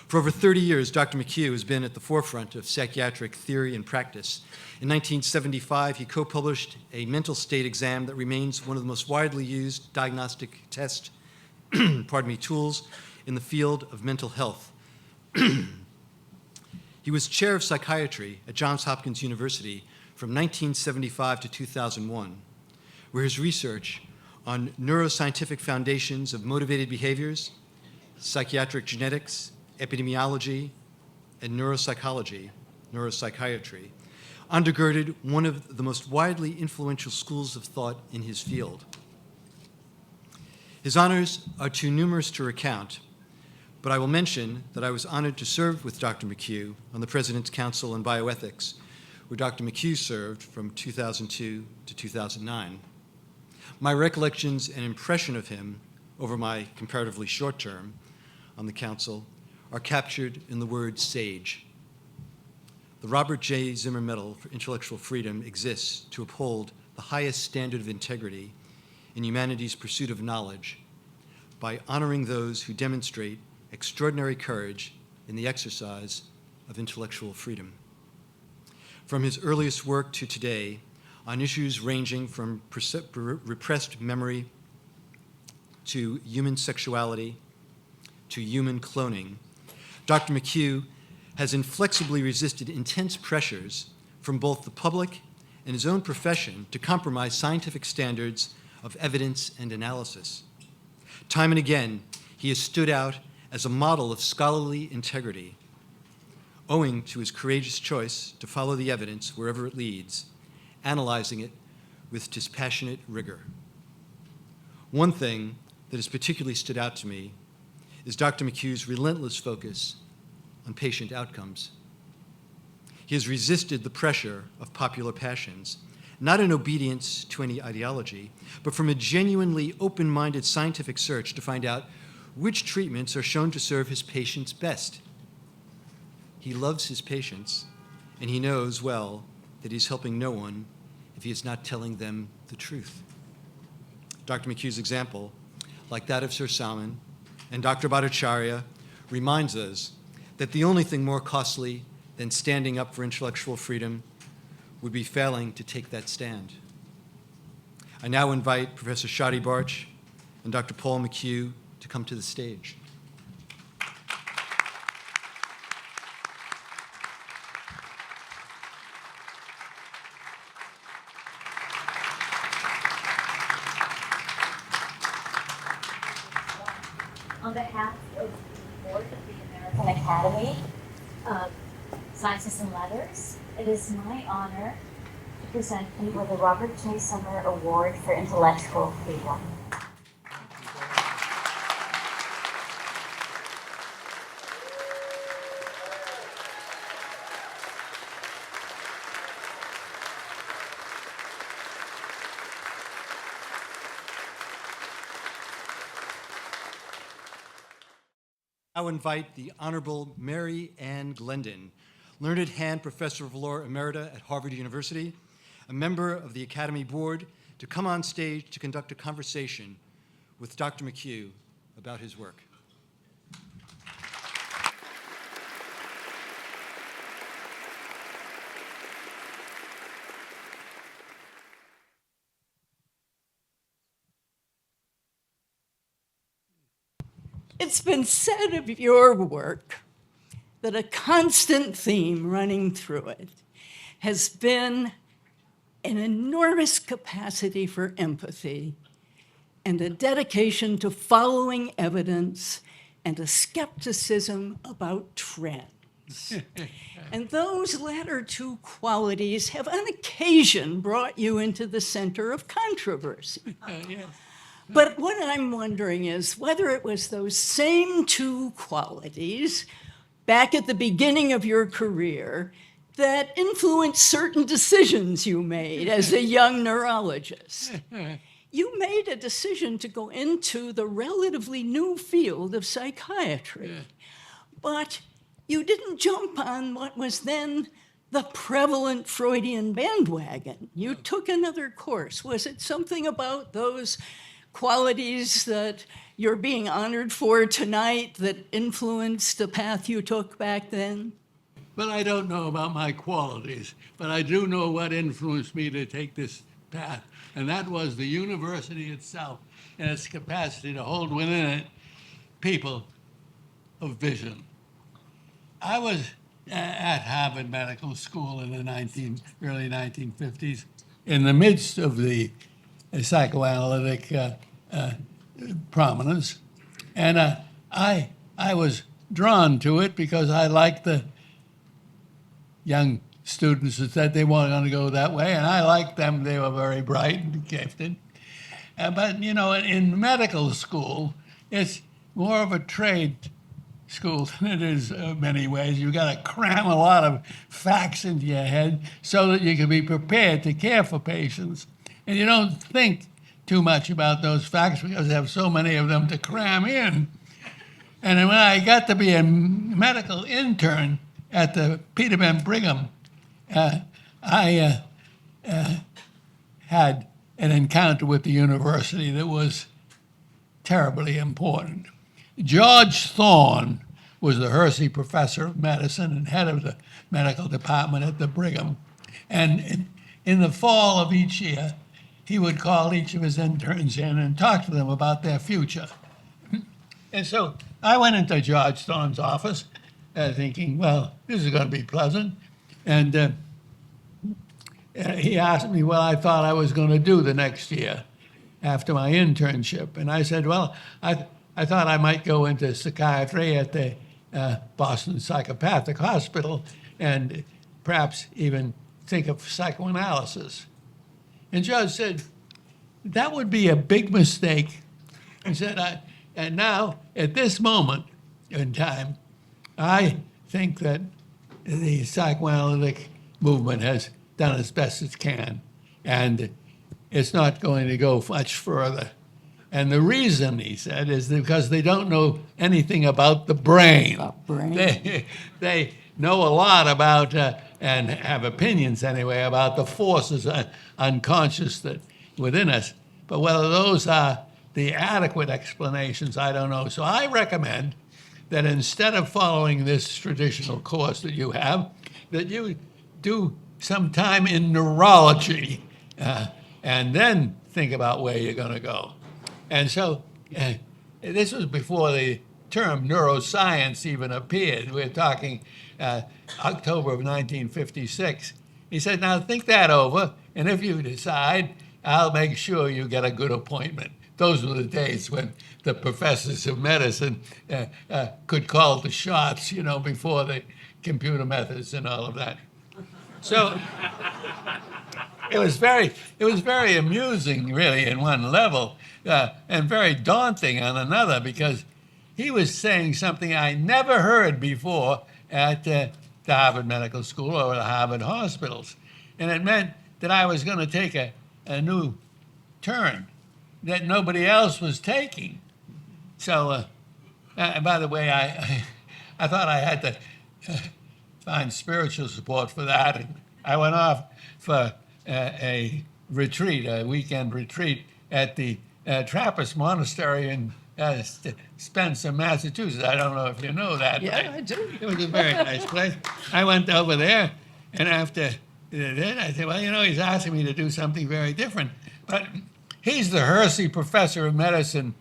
For over 30 years, Dr. McHugh has been at the forefront of psychiatric theory and practice. In 1975, he co-published a mental state exam that remains one of the most widely used diagnostic test tools in the field of mental health. He was chair of psychiatry at Johns Hopkins University from 1975 to 2001, where his research on neuroscientific foundations of motivated behaviors, psychiatric genetics, epidemiology, and neuropsychology, neuropsychiatry, undergirded one of the most widely influential schools of thought in his field. His honors are too numerous to recount, but I will mention that I was honored to serve with Dr. McHugh on the President's Council on Bioethics, where Dr. McHugh served from 2002 to 2009. My recollections and impression of him over my comparatively short term on the Council are captured in the word sage. The Robert J. Zimmer Medal for Intellectual Freedom exists to uphold the highest standard of integrity in humanity's pursuit of knowledge by honoring those who demonstrate extraordinary courage in the exercise of intellectual freedom. From his earliest work to today, on issues ranging from repressed memory to human sexuality to human cloning, Dr. McHugh has inflexibly resisted intense pressures from both the public and his own profession to compromise scientific standards of evidence and analysis. Time and again, he has stood out as a model of scholarly integrity, owing to his courageous choice to follow the evidence wherever it leads, analyzing it with dispassionate rigor. One thing that has particularly stood out to me is Dr. McHugh's relentless focus on patient outcomes. He has resisted the pressure of popular passions, not in obedience to any ideology, but from a genuinely open-minded scientific search to find out which treatments are shown to serve his patients best. He loves his patients, and he knows well that he's helping no one if he is not telling them the truth. Dr. McHugh's example, like that of Sir Salman and Dr. Bhattacharya, reminds us that the only thing more costly than standing up for intellectual freedom would be failing to take that stand. I now invite Professor Shadi Barch and Dr. Paul McHugh to come to the stage. On behalf of the Board of the American Academy of Sciences and Letters, it is my honor to present you with the Robert J. Zimmer Award for Intellectual Freedom. I now invite the Honorable Mary Ann Glendon, Learned Hand Professor of Law Emerita at Harvard University, a member of the Academy Board, to come on stage to conduct a conversation with Dr. McHugh about his work. It's been said of your work that a constant theme running through it has been an enormous capacity for empathy and a dedication to following evidence and a skepticism about trends. And those latter two qualities have on occasion brought you into the center of controversy. Yes. But what I'm wondering is whether it was those same two qualities back at the beginning of your career that influenced certain decisions you made as a young neurologist. You made a decision to go into the relatively new field of psychiatry, but you didn't jump on what was then the prevalent Freudian bandwagon. You took another course. Was it something about those qualities that you're being honored for tonight that influenced the path you took back then? But I don't know about my qualities, but I do know what influenced me to take this path, and that was the university itself and its capacity to hold within it people of vision. I was at Harvard Medical School in the early 1950s, in the midst of the psychoanalytic prominence, and I was drawn to it because I liked the young students that said they weren't going to go that way, and I liked them. They were very bright and gifted. But, you know, in medical school, it's more of a trade school than it is many ways. You got to cram a lot of facts into your head so that you can be prepared to care for patients. And you don't think too much about those facts because they have so many of them to cram in. And then when I got to be a medical intern at the Peterman Brigham, I had an encounter with the university that was terribly important. George Thorne was the Hersey Professor of Medicine and head of the medical department at the Brigham. And in the fall of each year, he would call each of his interns in and talk to them about their future. And so I went into George Thorne's office thinking, well, this is going to be pleasant. And he asked me what I thought I was going to do the next year after my internship. And I said, well, I thought I might go into psychiatry at the Boston Psychopathic Hospital and perhaps even think of psychoanalysis. And George said, that would be a big mistake. He said, and now, at this moment in time, I think that the psychoanalytic movement has done as best it can, and it's not going to go much further. And the reason, he said, is because they don't know anything about the brain. They know a lot about, and have opinions anyway, about the forces unconscious that within us. But whether those are the adequate explanations, I don't know. So I recommend that instead of following this traditional course that you have, that you do some time in neurology and then think about where you're going to go. And so this was before the term neuroscience even appeared. We're talking October of 1956. He said, now think that over, and if you decide, I'll make sure you get a good appointment. Those were the days when the professors of medicine could call the shots, you know, before the computer methods and all of that. So it was very amusing, really, in one level, and very daunting on another, because he was saying something I never heard before at the Harvard Medical School or the Harvard hospitals. And it meant that I was going to take a new turn that nobody else was taking. So, by the way, I thought I had to find spiritual support for that. And I went off for a retreat, a weekend retreat at the Trappist Monastery in Spencer, Massachusetts. I don't know if you know that. Yeah, I do. It was a very nice place. I went over there, and after that, I said, well, you know, he's asking me to do something very different. But he's the Hersey Professor of Medicine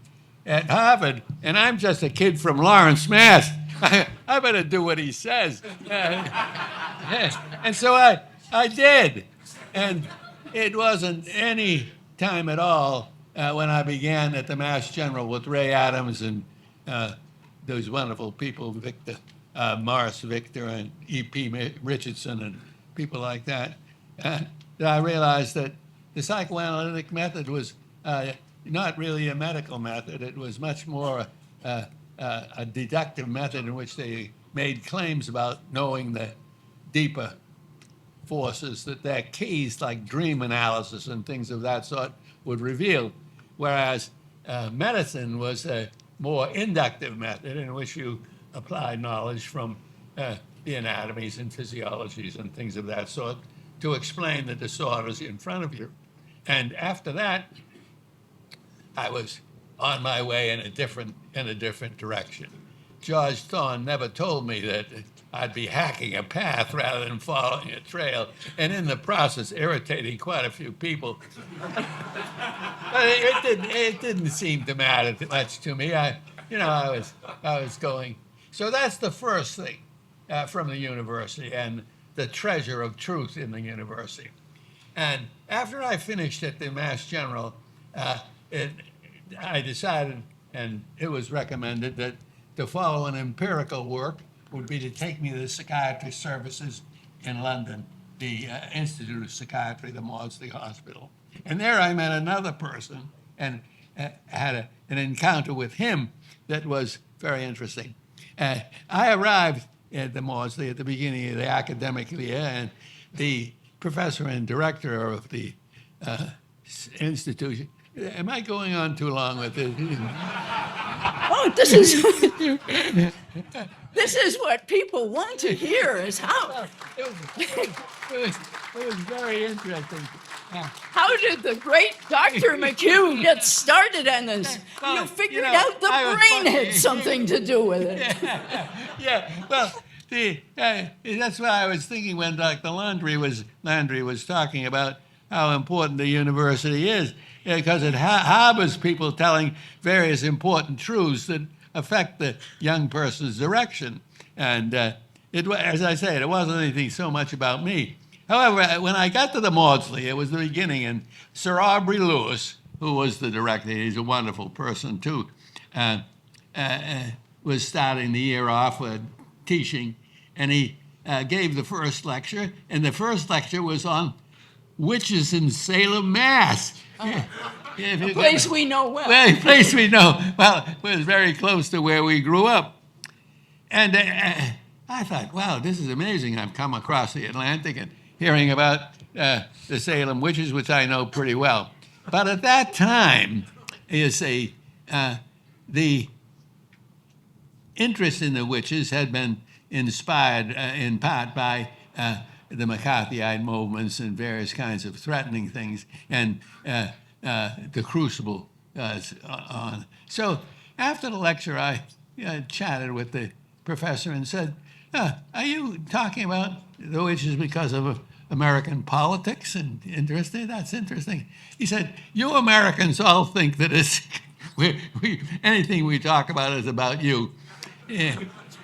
at Harvard, and I'm just a kid from Lawrence, Mass. I better do what he says. And so I did. And it wasn't any time at all when I began at the Mass General with Ray Adams and those wonderful people, Victor, Morris Victor and E.P. Richardson and people like that, that I realized that the psychoanalytic method was not really a medical method. It was much more a deductive method in which they made claims about knowing the deeper forces that their keys, like dream analysis and things of that sort, would reveal. Whereas medicine was a more inductive method in which you applied knowledge from the anatomies and physiologies and things of that sort to explain the disorders in front of you. And after that, I was on my way in a different direction. George Thorne never told me that I'd be hacking a path rather than following a trail, and in the process irritating quite a few people. But it didn't seem to matter much to me. I was going. So that's the first thing from the university and the treasure of truth in the university. And after I finished at the Mass General, I decided, and it was recommended, that to follow an empirical work would be to take me to the psychiatry services in London, the Institute of Psychiatry, the Maudsley Hospital. And there I met another person and had an encounter with him that was very interesting. I arrived at the Maudsley at the beginning of the academic year, and the professor and director of the institution. Am I going on too long with this? Oh, this is what people want to hear, is how. It was very interesting. How did the great Dr. McHugh get started on this? You figured out the brain had something to do with it. Yeah. Well, that's what I was thinking when Dr. Landry was talking about how important the university is, because it harbors people telling various important truths that affect the young person's direction. And as I said, it wasn't anything so much about me. However, when I got to the Maudsley, it was the beginning, and Sir Aubrey Lewis, who was the director, he's a wonderful person too, was starting the year off teaching, and he gave the first lecture, and the first lecture was on witches in Salem, Mass. A place we know well. A place we know. Well, it was very close to where we grew up. And I thought, wow, this is amazing. I've come across the Atlantic and hearing about the Salem witches, which I know pretty well. But at that time, the interest in the witches had been inspired in part by the McCarthyite movements and various kinds of threatening things, and the Crucible on. So after the lecture, I chatted with the professor and said, are you talking about the witches because of American politics? And interesting, that's interesting. He said, you Americans all think that anything we talk about is about you.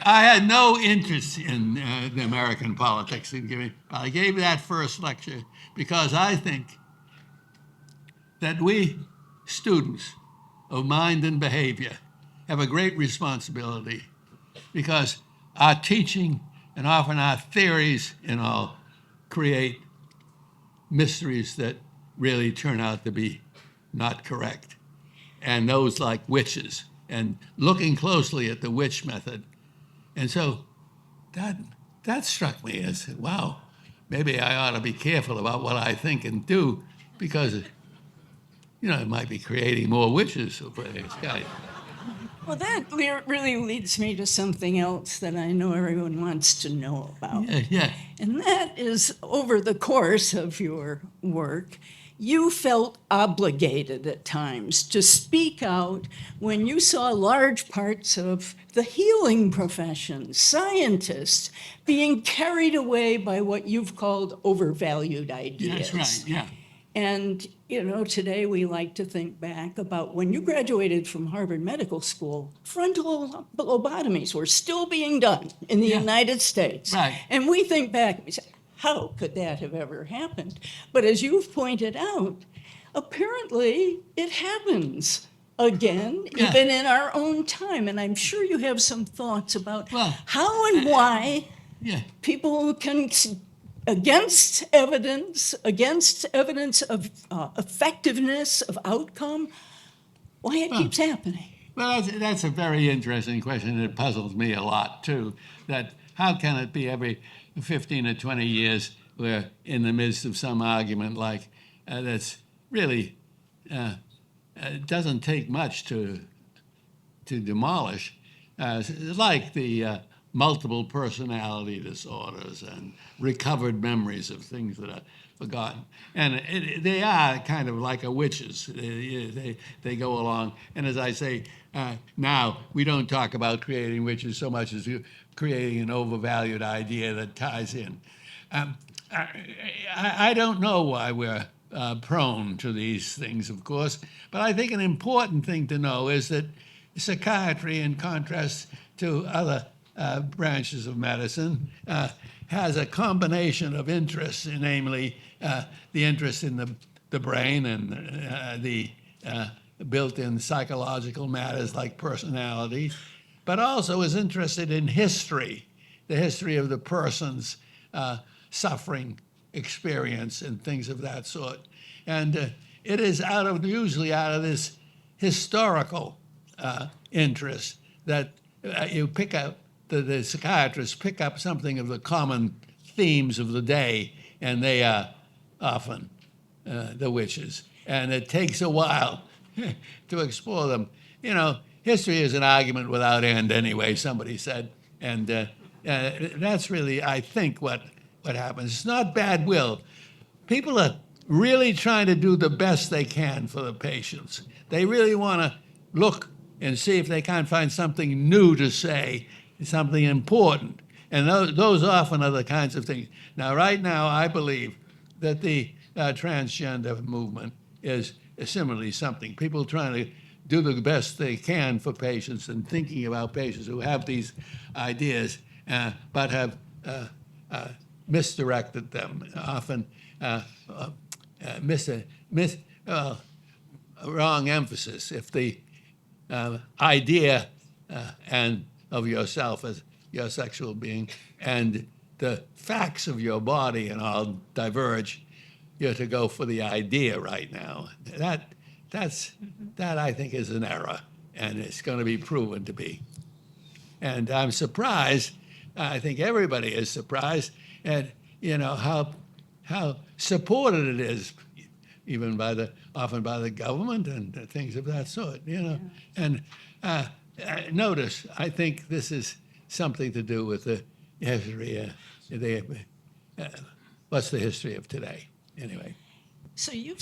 I had no interest in the American politics. I gave that first lecture because I think that we students of mind and behavior have a great responsibility, because our teaching and often our theories and all create mysteries that really turn out to be not correct. And those like witches, and looking closely at the witch method. And so that struck me as, wow, maybe I ought to be careful about what I think and do, because it might be creating more witches over this guy. Well, that really leads me to something else that I know everyone wants to know about. Yeah. And that is, over the course of your work, you felt obligated at times to speak out when you saw large parts of the healing profession, scientists, being carried away by what you've called overvalued ideas. That's right, yeah. And, you know, today we like to think back about when you graduated from Harvard Medical School, frontal lobotomies were still being done in the United States. Right. And we think back and we say, how could that have ever happened? But as you've pointed out, apparently it happens again, Yeah. even in our own time. And I'm sure you have some thoughts about Well, how and why Yeah. people can, against evidence of effectiveness of outcome, why it keeps happening. Well, that's a very interesting question. It puzzles me a lot, too, that how can it be every 15 or 20 years we're in the midst of some argument like that's really doesn't take much to demolish, like the multiple personality disorders and recovered memories of things that are forgotten. And they are kind of like a witches. They go along. And as I say, now we don't talk about creating witches so much as creating an overvalued idea that ties in. I don't know why we're prone to these things, of course, but I think an important thing to know is that psychiatry, in contrast to other branches of medicine, has a combination of interests, namely the interest in the brain and the built-in psychological matters like personality, but also is interested in history, the history of the person's suffering experience and things of that sort. And it is usually out of this historical interest that you pick up, the psychiatrists pick up something of the common themes of the day, and they are often the witches. And it takes a while to explore them. You know, history is an argument without end anyway, somebody said. And that's really, I think, what happens. It's not bad will. People are really trying to do the best they can for the patients. They really want to look and see if they can't find something new to say, something important. And those often are the kinds of things. Now, right now, I believe that the transgender movement is similarly something. People trying to do the best they can for patients and thinking about patients who have these ideas, but have misdirected them, often wrong emphasis. If the idea and of yourself as your sexual being and the facts of your body and all diverge, you're to go for the idea right now. That I think is an error, and it's going to be proven to be. And I'm surprised. I think everybody is surprised at how supported it is, even often by the government and things of that sort. And notice, I think this is something to do with the history. What's the history of today, anyway? So you've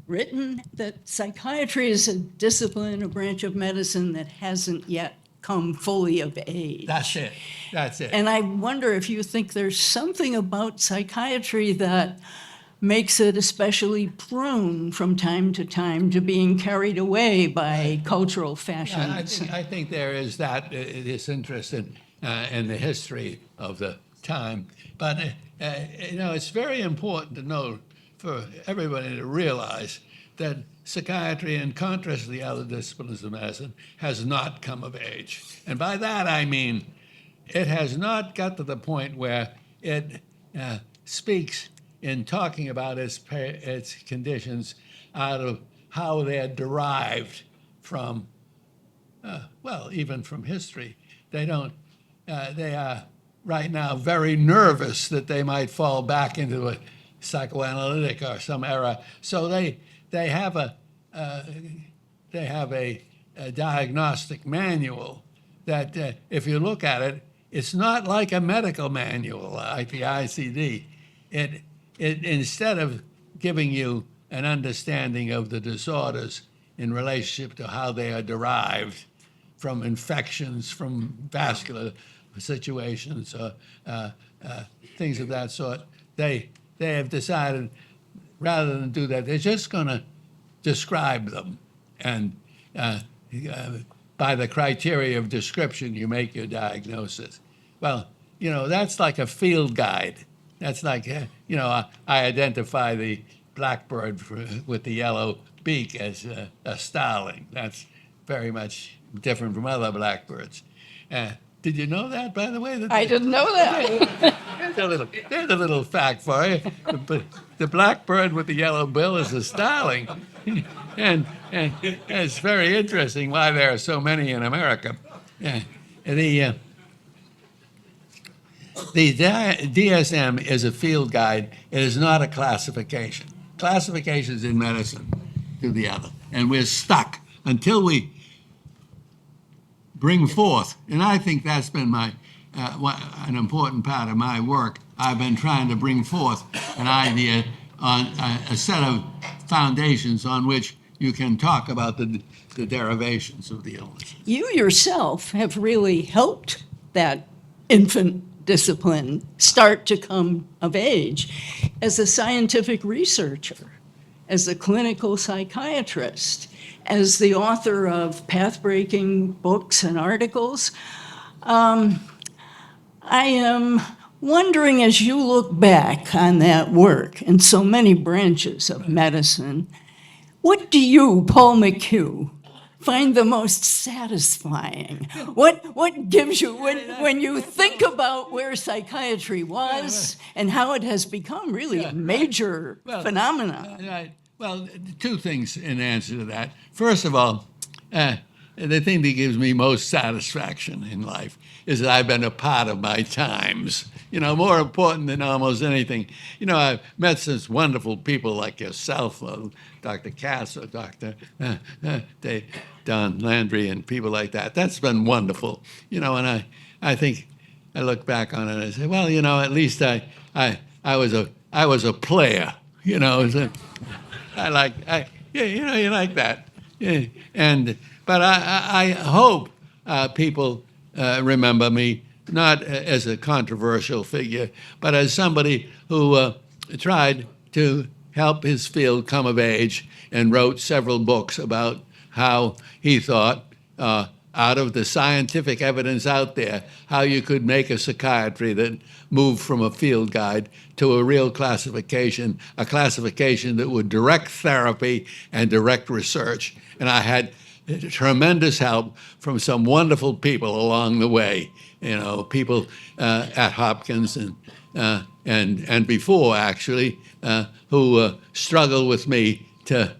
written that psychiatry is a discipline, a branch of medicine that hasn't yet come fully of age. That's it. And I wonder if you think there's something about psychiatry that makes it especially prone from time to time to being carried away by cultural fashions. I think there is this interest in the history of the time. But, it's very important to know for everybody to realize that psychiatry, in contrast to the other disciplines of medicine, has not come of age. And by that I mean it has not got to the point where it speaks in talking about its conditions out of how they're derived from, even from history. They are right now very nervous that they might fall back into a psychoanalytic or some era. So they have a diagnostic manual that if you look at it, it's not like a medical manual like the ICD. It instead of giving you an understanding of the disorders in relationship to how they are derived from infections, from vascular situations, things of that sort, they have decided rather than do that, they're just going to describe them. And by the criteria of description, you make your diagnosis. Well, that's like a field guide. That's like, I identify the blackbird with the yellow beak as a starling. That's very much different from other blackbirds. Did you know that, by the way? I didn't know that. There's a little fact for you. The blackbird with the yellow bill is a starling. And it's very interesting why there are so many in America. The DSM is a field guide. It is not a classification. Classifications in medicine do the other. And we're stuck until we bring forth, and I think that's been an important part of my work. I've been trying to bring forth an idea on a set of foundations on which you can talk about the derivations of the illness. You yourself have really helped that infant discipline start to come of age as a scientific researcher, as a clinical psychiatrist, as the author of pathbreaking books and articles. I am wondering, as you look back on that work in so many branches of medicine, what do you, Paul McHugh, find the most satisfying? What gives you, when you think about where psychiatry was and how it has become really a major phenomenon? Well, two things in answer to that. First of all, the thing that gives me most satisfaction in life is that I've been a part of my times. More important than almost anything. I've met such wonderful people like yourself, Dr. Cass or Dr. Don Landry and people like that. That's been wonderful. And I think I look back on it and I say, well, at least I was a player. You like that. Yeah. But I hope people remember me not as a controversial figure, but as somebody who tried to help his field come of age and wrote several books about how he thought, out of the scientific evidence out there, how you could make a psychiatry that moved from a field guide to a real classification, a classification that would direct therapy and direct research. And I had tremendous help from some wonderful people along the way, people at Hopkins and before, actually, who struggled with me to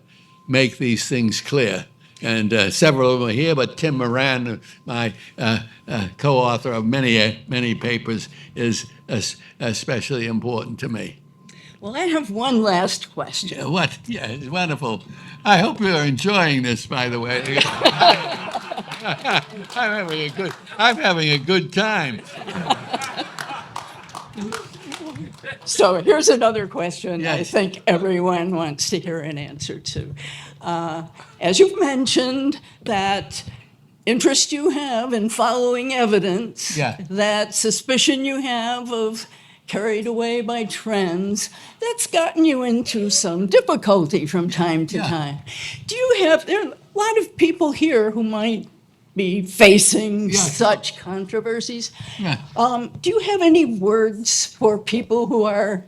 make these things clear. And several of them are here, but Tim Moran, my co-author of many papers, is especially important to me. Well, I have one last question. Yeah, it's wonderful. I hope you're enjoying this, by the way. I'm having a good time. So here's another question I Yes. think everyone wants to hear an answer to. As you've mentioned, that interest you have in following evidence, that suspicion you have of carried away by trends, that's gotten you into some difficulty from time to time. There are a lot of people here who might be facing such controversies. Do you have any words for people who are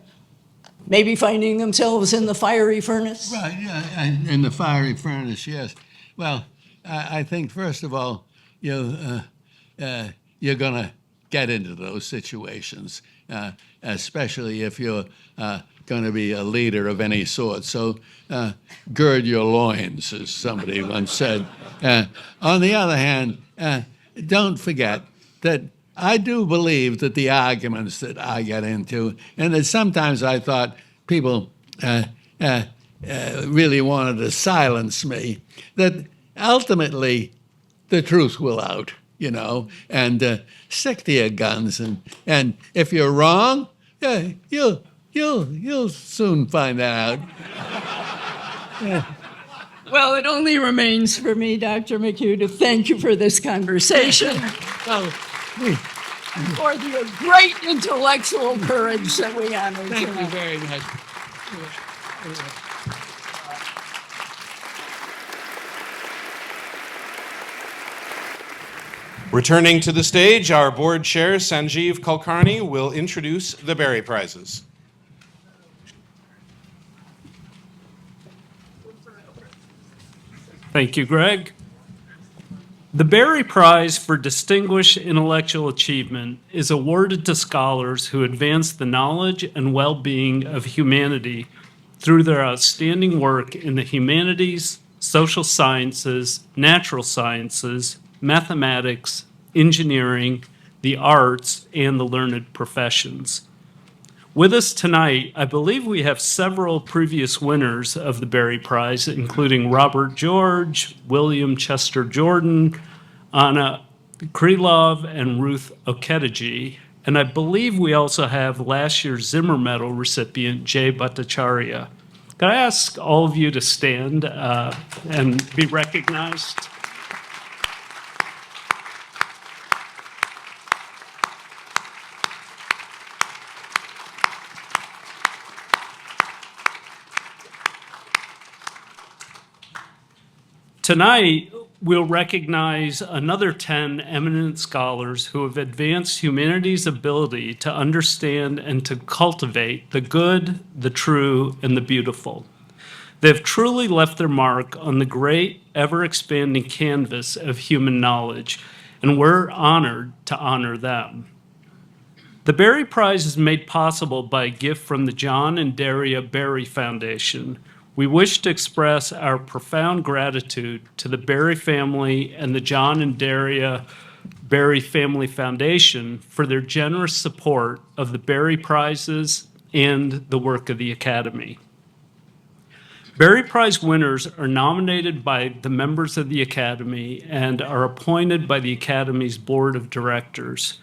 maybe finding themselves in the fiery furnace? Right, in the fiery furnace, yes. Well, I think, first of all, you're going to get into those situations, especially if you're going to be a leader of any sort. So gird your loins, as somebody once said. On the other hand, don't forget that I do believe that the arguments that I get into, and that sometimes I thought people really wanted to silence me, that ultimately the truth will out, and stick to your guns. And if you're wrong, you'll soon find that out. Well, it only remains for me, Dr. McHugh, to thank you for this conversation, for the great intellectual courage that we honored Thank you tonight. very much. Returning to the stage, our board chair, Sanjeev Kulkarni, will introduce the Berry Prizes. Thank you, Greg. The Berry Prize for Distinguished Intellectual Achievement is awarded to scholars who advance the knowledge and well-being of humanity through their outstanding work in the humanities, social sciences, natural sciences, mathematics, engineering, the arts, and the learned professions. With us tonight, I believe we have several previous winners of the Berry Prize, including Robert George, William Chester Jordan, Anna Krylov, and Ruth Okediji. And I believe we also have last year's Zimmer Medal recipient, Jay Bhattacharya. Could I ask all of you to stand and be recognized? Tonight, we'll recognize another 10 eminent scholars who have advanced humanity's ability to understand and to cultivate the good, the true, and the beautiful. They've truly left their mark on the great, ever-expanding canvas of human knowledge, and we're honored to honor them. The Berry Prize is made possible by a gift from the John and Daria Berry Foundation. We wish to express our profound gratitude to the Berry family and the John and Daria Berry Family Foundation for their generous support of the Berry Prizes and the work of the Academy. Berry Prize winners are nominated by the members of the Academy and are appointed by the Academy's Board of Directors.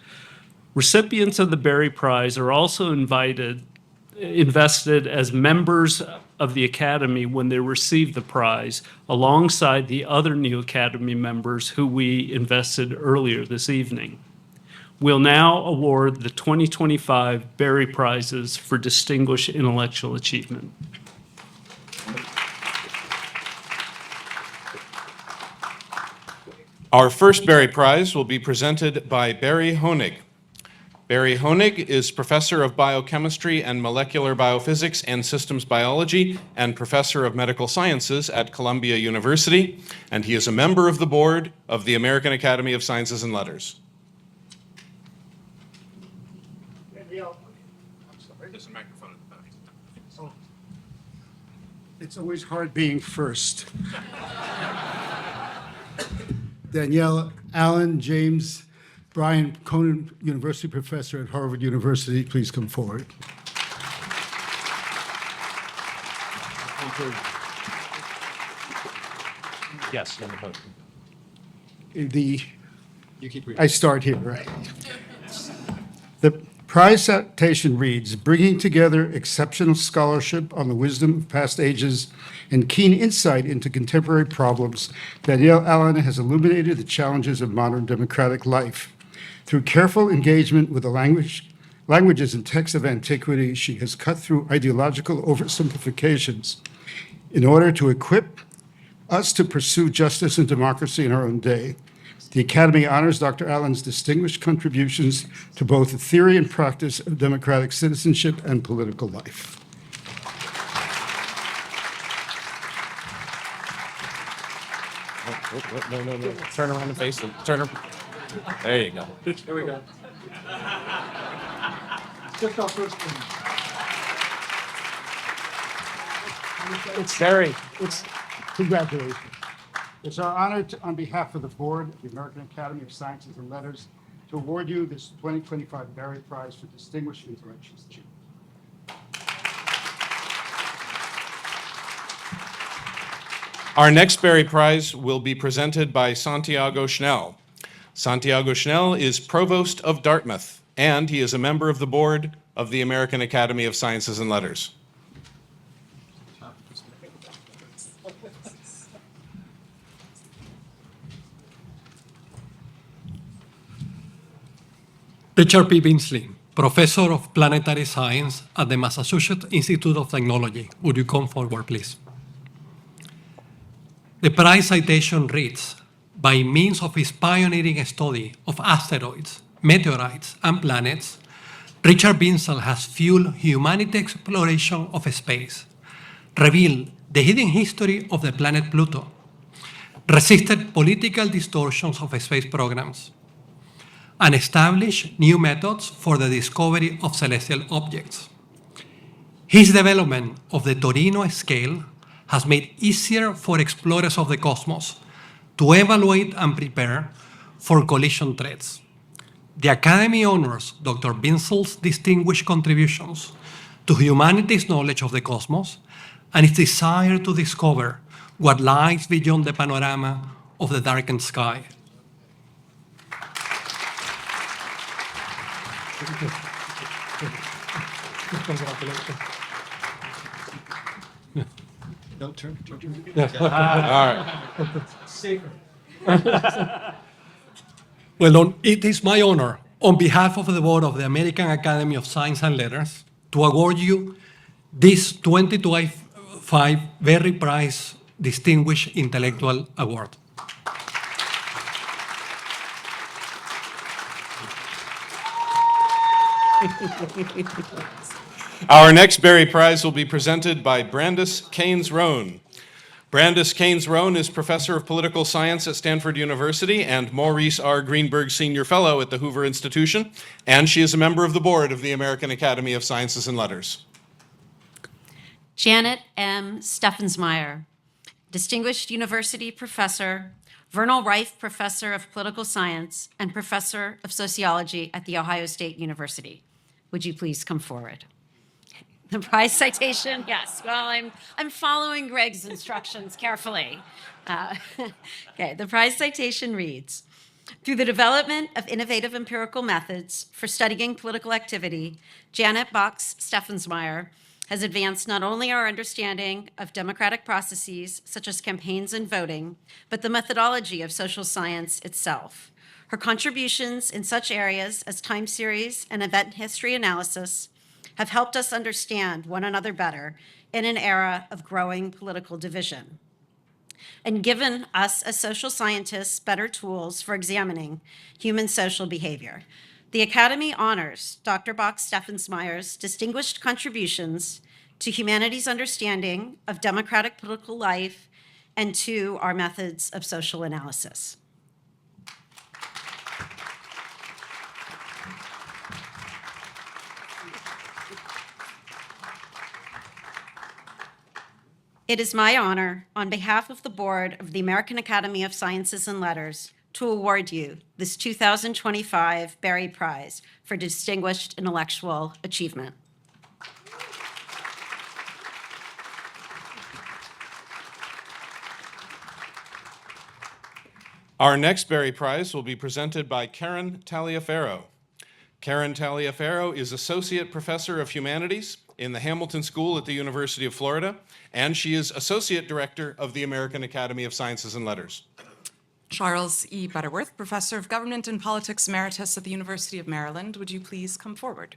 Recipients of the Berry Prize are also invested as members of the Academy when they receive the prize, alongside the other new Academy members who we invested earlier this evening. We'll now award the 2025 Berry Prizes for Distinguished Intellectual Achievement. Our first Berry Prize will be presented by Barry Honig. Barry Honig is professor of biochemistry and molecular biophysics and systems biology and professor of medical sciences at Columbia University, and he is a member of the board of the American Academy of Sciences and Letters. It's always hard being first. Danielle Allen, James Brian Conan, University professor at Harvard University, please come forward. Yes. I start here, right? The prize citation reads, bringing together exceptional scholarship on the wisdom of past ages and keen insight into contemporary problems, Danielle Allen has illuminated the challenges of modern democratic life. Through careful engagement with the languages and texts of antiquity, she has cut through ideological oversimplifications in order to equip us to pursue justice and democracy in our own day. The Academy honors Dr. Allen's distinguished contributions to both the theory and practice of democratic citizenship and political life. No. Turn around and face him. Turn around. There you go. There we go. Just our first one. It's Barry. Congratulations. It's our honor on behalf of the board of the American Academy of Sciences and Letters to award you this 2025 Berry Prize for Distinguished Intellectual Achievement. Our next Berry Prize will be presented by Santiago Schnell. Santiago Schnell is Provost of Dartmouth, and he is a member of the board of the American Academy of Sciences and Letters. HRP Beansley, Professor of Planetary Science at the Massachusetts Institute of Technology. Would you come forward, please? The prize citation reads, by means of his pioneering study of asteroids, meteorites, and planets, Richard Binsel has fueled humanity's exploration of space, revealed the hidden history of the planet Pluto, resisted political distortions of space programs, and established new methods for the discovery of celestial objects. His development of the Torino scale has made it easier for explorers of the cosmos to evaluate and prepare for collision threats. The Academy honors Dr. Binsel's distinguished contributions to humanity's knowledge of the cosmos and its desire to discover what lies beyond the panorama of the darkened sky. Don't turn. Well, it is my honor, on behalf of the board of the American Academy of Science and Letters, to award you this 2025 Berry Prize Distinguished Intellectual Award. Our next Berry Prize will be presented by Brandis Keynes-Roan. Brandis Keynes-Roan is Professor of Political Science at Stanford University and Maurice R. Greenberg Senior Fellow at the Hoover Institution, and she is a member of the board of the American Academy of Sciences and Letters. Janet M. Steffensmeyer, Distinguished University Professor, Vernal Rife Professor of Political Science, and Professor of Sociology at The Ohio State University. Would you please come forward? The prize citation, yes. Well, I'm following Greg's instructions carefully. Okay, the prize citation reads, through the development of innovative empirical methods for studying political activity, Janet Box Steffensmeyer has advanced not only our understanding of democratic processes, such as campaigns and voting, but the methodology of social science itself. Her contributions in such areas as time series and event history analysis have helped us understand one another better in an era of growing political division, and given us as social scientists better tools for examining human social behavior. The Academy honors Dr. Box Steffensmeyer's distinguished contributions to humanity's understanding of democratic political life and to our methods of social analysis. It is my honor, on behalf of the board of the American Academy of Sciences and Letters, to award you this 2025 Berry Prize for Distinguished Intellectual Achievement. Our next Berry Prize will be presented by Karen Taliaferro. Karen Taliaferro is Associate Professor of Humanities in the Hamilton School at the University of Florida, and she is Associate Director of the American Academy of Sciences and Letters. Charles E. Butterworth, Professor of Government and Politics Emeritus at the University of Maryland. Would you please come forward?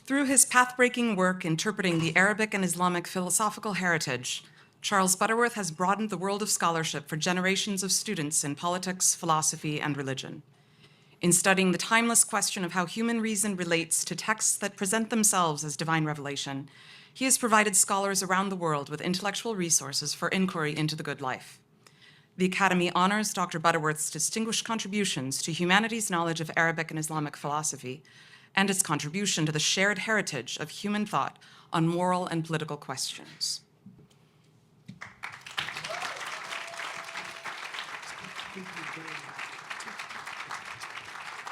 Through his pathbreaking work interpreting the Arabic and Islamic philosophical heritage, Charles Butterworth has broadened the world of scholarship for generations of students in politics, philosophy, and religion. In studying the timeless question of how human reason relates to texts that present themselves as divine revelation, he has provided scholars around the world with intellectual resources for inquiry into the good life. The Academy honors Dr. Butterworth's distinguished contributions to humanity's knowledge of Arabic and Islamic philosophy, and its contribution to the shared heritage of human thought on moral and political questions.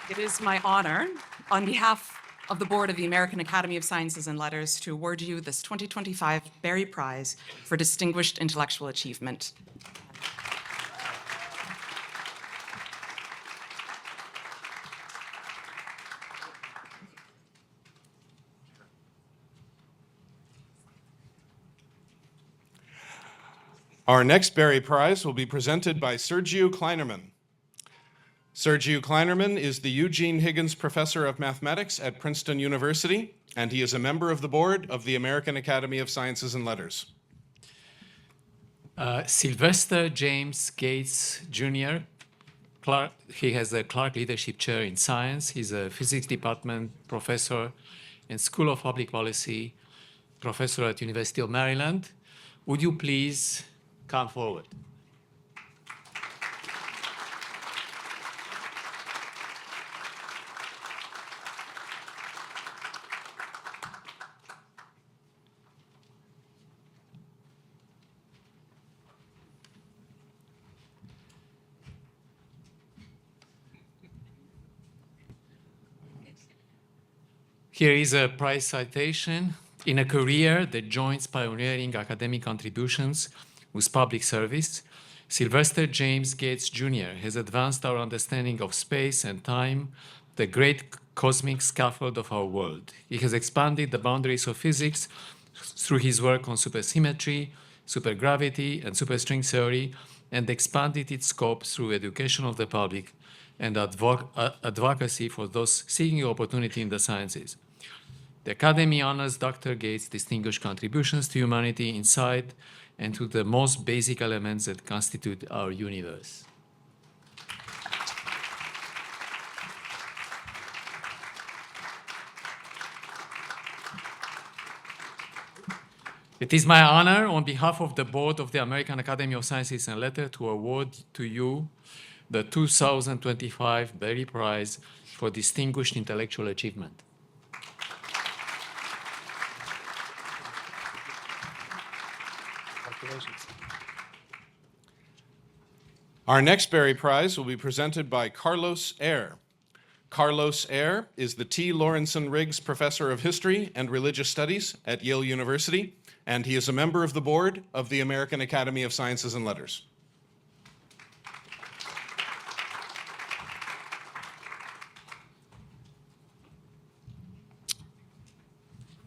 It is my honor, on behalf of the board of the American Academy of Sciences and Letters, to award you this 2025 Berry Prize for Distinguished Intellectual Achievement. Our next Berry Prize will be presented by Sergio Kleinerman. Sergio Kleinerman is the Eugene Higgins Professor of Mathematics at Princeton University, and he is a member of the board of the American Academy of Sciences and Letters. Sylvester James Gates Jr. He has a Clark Leadership Chair in Science. He's a Physics Department professor in School of Public Policy, professor at University of Maryland. Would you please come forward? Here is a prize citation. In a career that joins pioneering academic contributions with public service, Sylvester James Gates Jr. has advanced our understanding of space and time, the great cosmic scaffold of our world. He has expanded the boundaries of physics through his work on supersymmetry, supergravity, and superstring theory, and expanded its scope through education of the public and advocacy for those seeking opportunity in the sciences. The Academy honors Dr. Gates' distinguished contributions to humanity inside and to the most basic elements that constitute our universe. It is my honor, on behalf of the board of the American Academy of Sciences and Letters, to award to you the 2025 Berry Prize for Distinguished Intellectual Achievement. Our next Berry Prize will be presented by Carlos Ayer. Carlos Ayer is the T. Lawrenson Riggs Professor of History and Religious Studies at Yale University, and he is a member of the board of the American Academy of Sciences and Letters.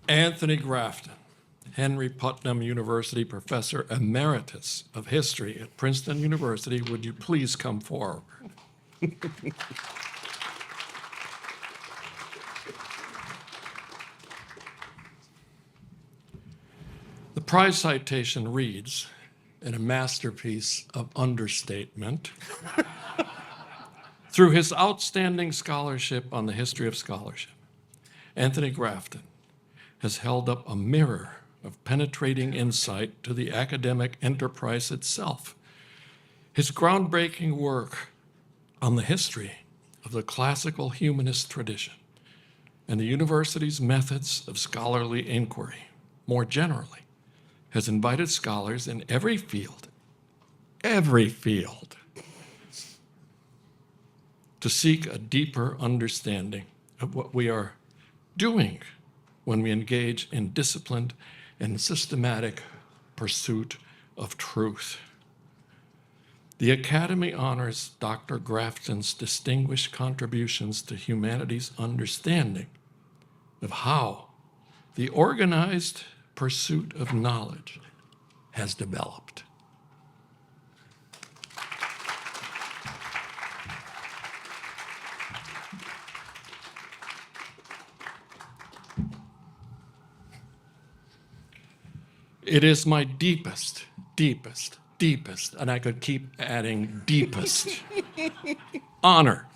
Anthony Grafton, Henry Putnam University Professor Emeritus of History at Princeton University, would you please come forward? The prize citation reads, in a masterpiece of understatement, through his outstanding scholarship on the history of scholarship, Anthony Grafton has held up a mirror of penetrating insight to the academic enterprise itself. His groundbreaking work on the history of the classical humanist tradition and the university's methods of scholarly inquiry, more generally, has invited scholars in every field, to seek a deeper understanding of what we are doing when we engage in disciplined and systematic pursuit of truth. The Academy honors Dr. Grafton's distinguished contributions to humanity's understanding of how the organized pursuit of knowledge has developed. It is my deepest, and I could keep adding deepest, honor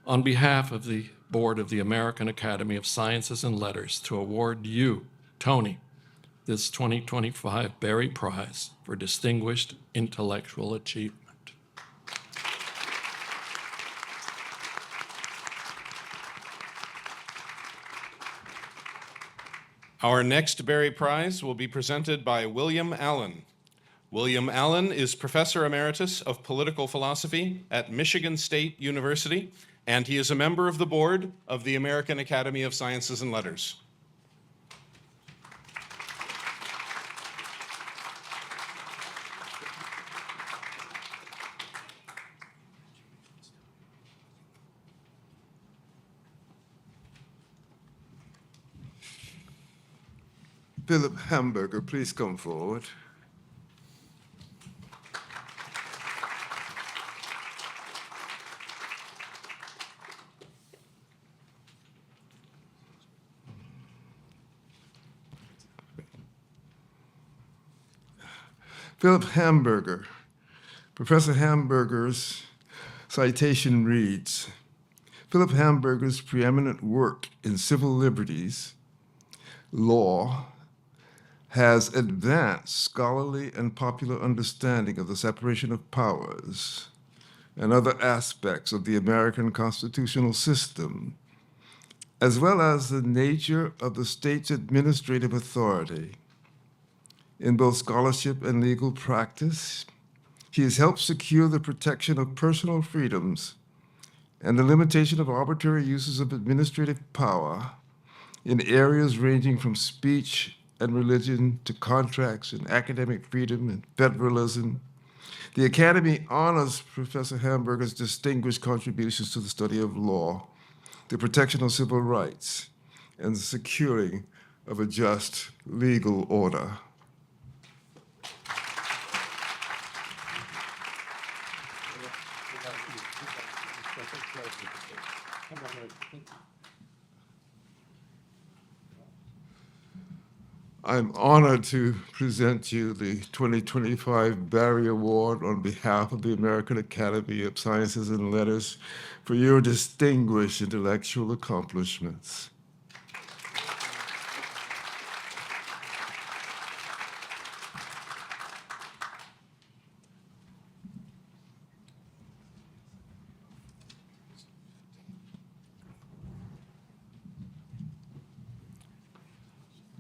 on behalf of the board of the American Academy of Sciences and Letters to award you, Tony, this 2025 Berry Prize for Distinguished Intellectual Achievement. Our next Berry Prize will be presented by William Allen. William Allen is Professor Emeritus of Political Philosophy at Michigan State University, and he is a member of the board of the American Academy of Sciences and Letters. Philip Hamburger, please come forward. Philip Hamburger. Professor Hamburger's citation reads, Philip Hamburger's preeminent work in civil liberties, law, has advanced scholarly and popular understanding of the separation of powers and other aspects of the American constitutional system, as well as the nature of the state's administrative authority. In both scholarship and legal practice, he has helped secure the protection of personal freedoms and the limitation of arbitrary uses of administrative power in areas ranging from speech and religion to contracts and academic freedom and federalism. The Academy honors Professor Hamburger's distinguished contributions to the study of law, the protection of civil rights, and the securing of a just legal order. I'm honored to present you the 2025 Barry Award on behalf of the American Academy of Sciences and Letters for your distinguished intellectual accomplishments.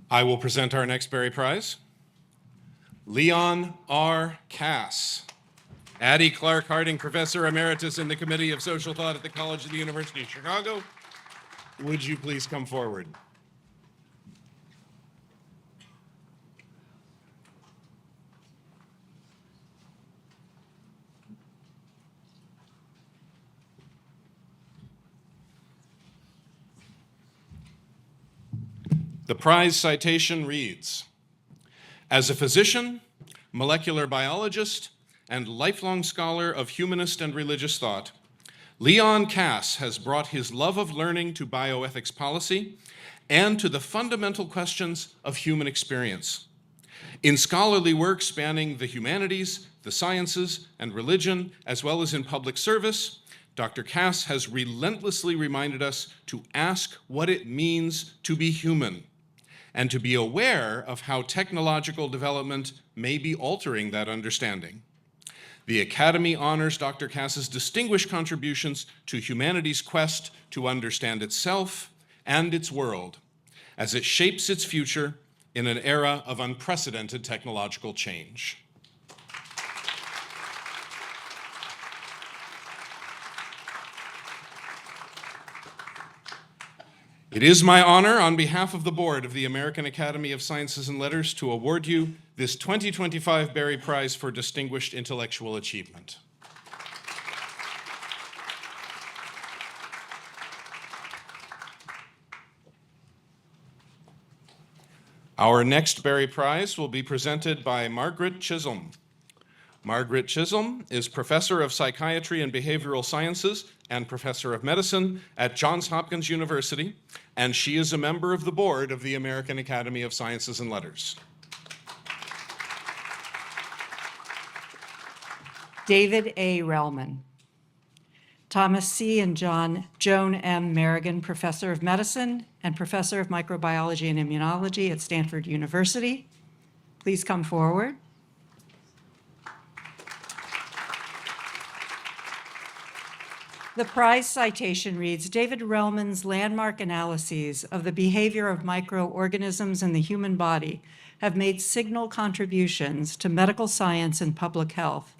I will present our next Berry Prize. Leon R. Cass. Addie Clark Harding, Professor Emeritus in the Committee of Social Thought at the College of the University of Chicago. Would you please come forward? The prize citation reads, as a physician, molecular biologist, and lifelong scholar of humanist and religious thought, Leon Cass has brought his love of learning to bioethics policy and to the fundamental questions of human experience. In scholarly work spanning the humanities, the sciences, and religion, as well as in public service, Dr. Cass has relentlessly reminded us to ask what it means to be human, and to be aware of how technological development may be altering that understanding. The Academy honors Dr. Cass's distinguished contributions to humanity's quest to understand itself and its world as it shapes its future in an era of unprecedented technological change. It is my honor, on behalf of the board of the American Academy of Sciences and Letters, to award you this 2025 Berry Prize for Distinguished Intellectual Achievement. Our next Berry Prize will be presented by Margaret Chisholm. Margaret Chisholm is Professor of Psychiatry and Behavioral Sciences and Professor of Medicine at Johns Hopkins University, and she is a member of the board of the American Academy of Sciences and Letters. David A. Relman. Thomas C. and Joan M. Merrigan, Professor of Medicine and Professor of Microbiology and Immunology at Stanford University. Please come forward. The prize citation reads, David Relman's landmark analyses of the behavior of microorganisms in the human body have made signal contributions to medical science and public health.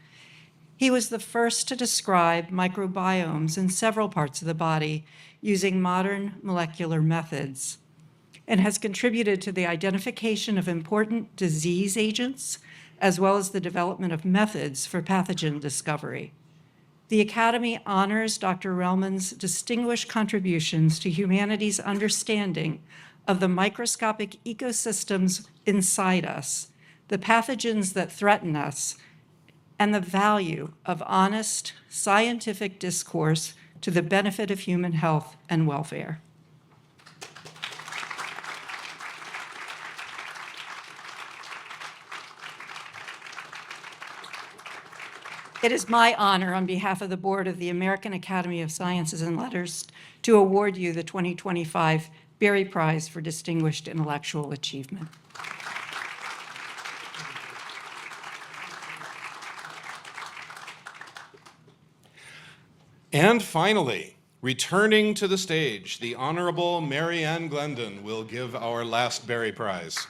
He was the first to describe microbiomes in several parts of the body using modern molecular methods, and has contributed to the identification of important disease agents, as well as the development of methods for pathogen discovery. The Academy honors Dr. Relman's distinguished contributions to humanity's understanding of the microscopic ecosystems inside us, the pathogens that threaten us, and the value of honest scientific discourse to the benefit of human health and welfare. It is my honor on behalf of the board of the American Academy of Sciences and Letters to award you the 2025 Berry Prize for Distinguished Intellectual Achievement. And finally, returning to the stage, the Honorable Mary Ann Glendon will give our last Berry Prize.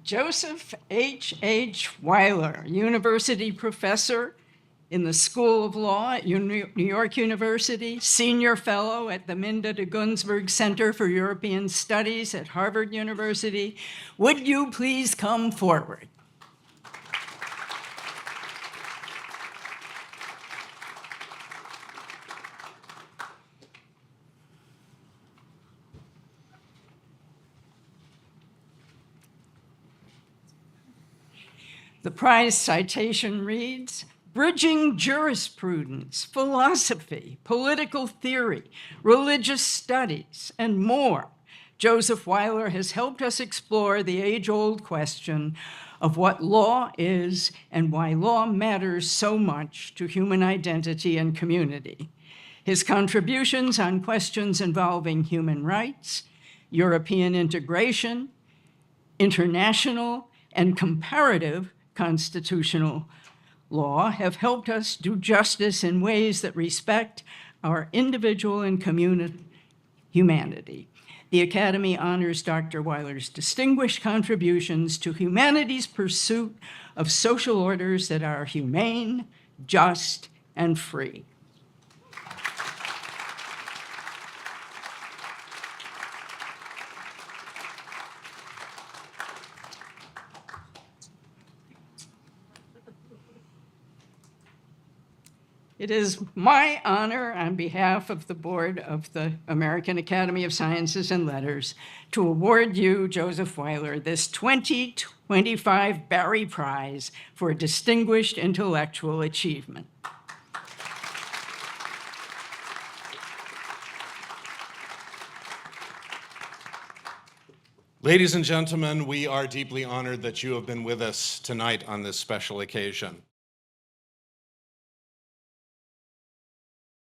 Joseph H. Weiler, University Professor in the School of Law at New York University, Senior Fellow at the Minda de Gunsberg Center for European Studies at Harvard University. Would you please come forward? The prize citation reads, "Bridging jurisprudence, philosophy, political theory, religious studies, and more, Joseph Weiler has helped us explore the age-old question of what law is and why law matters so much to human identity and community. His contributions on questions involving human rights, European integration, international and comparative constitutional law have helped us do justice in ways that respect our individual and community humanity. The Academy honors Dr. Weiler's distinguished contributions to humanity's pursuit of social orders that are humane, just, and free." It is my honor on behalf of the board of the American Academy of Sciences and Letters to award you, Joseph Weiler, this 2025 Berry Prize for Distinguished Intellectual Achievement. Ladies and gentlemen, we are deeply honored that you have been with us tonight on this special occasion.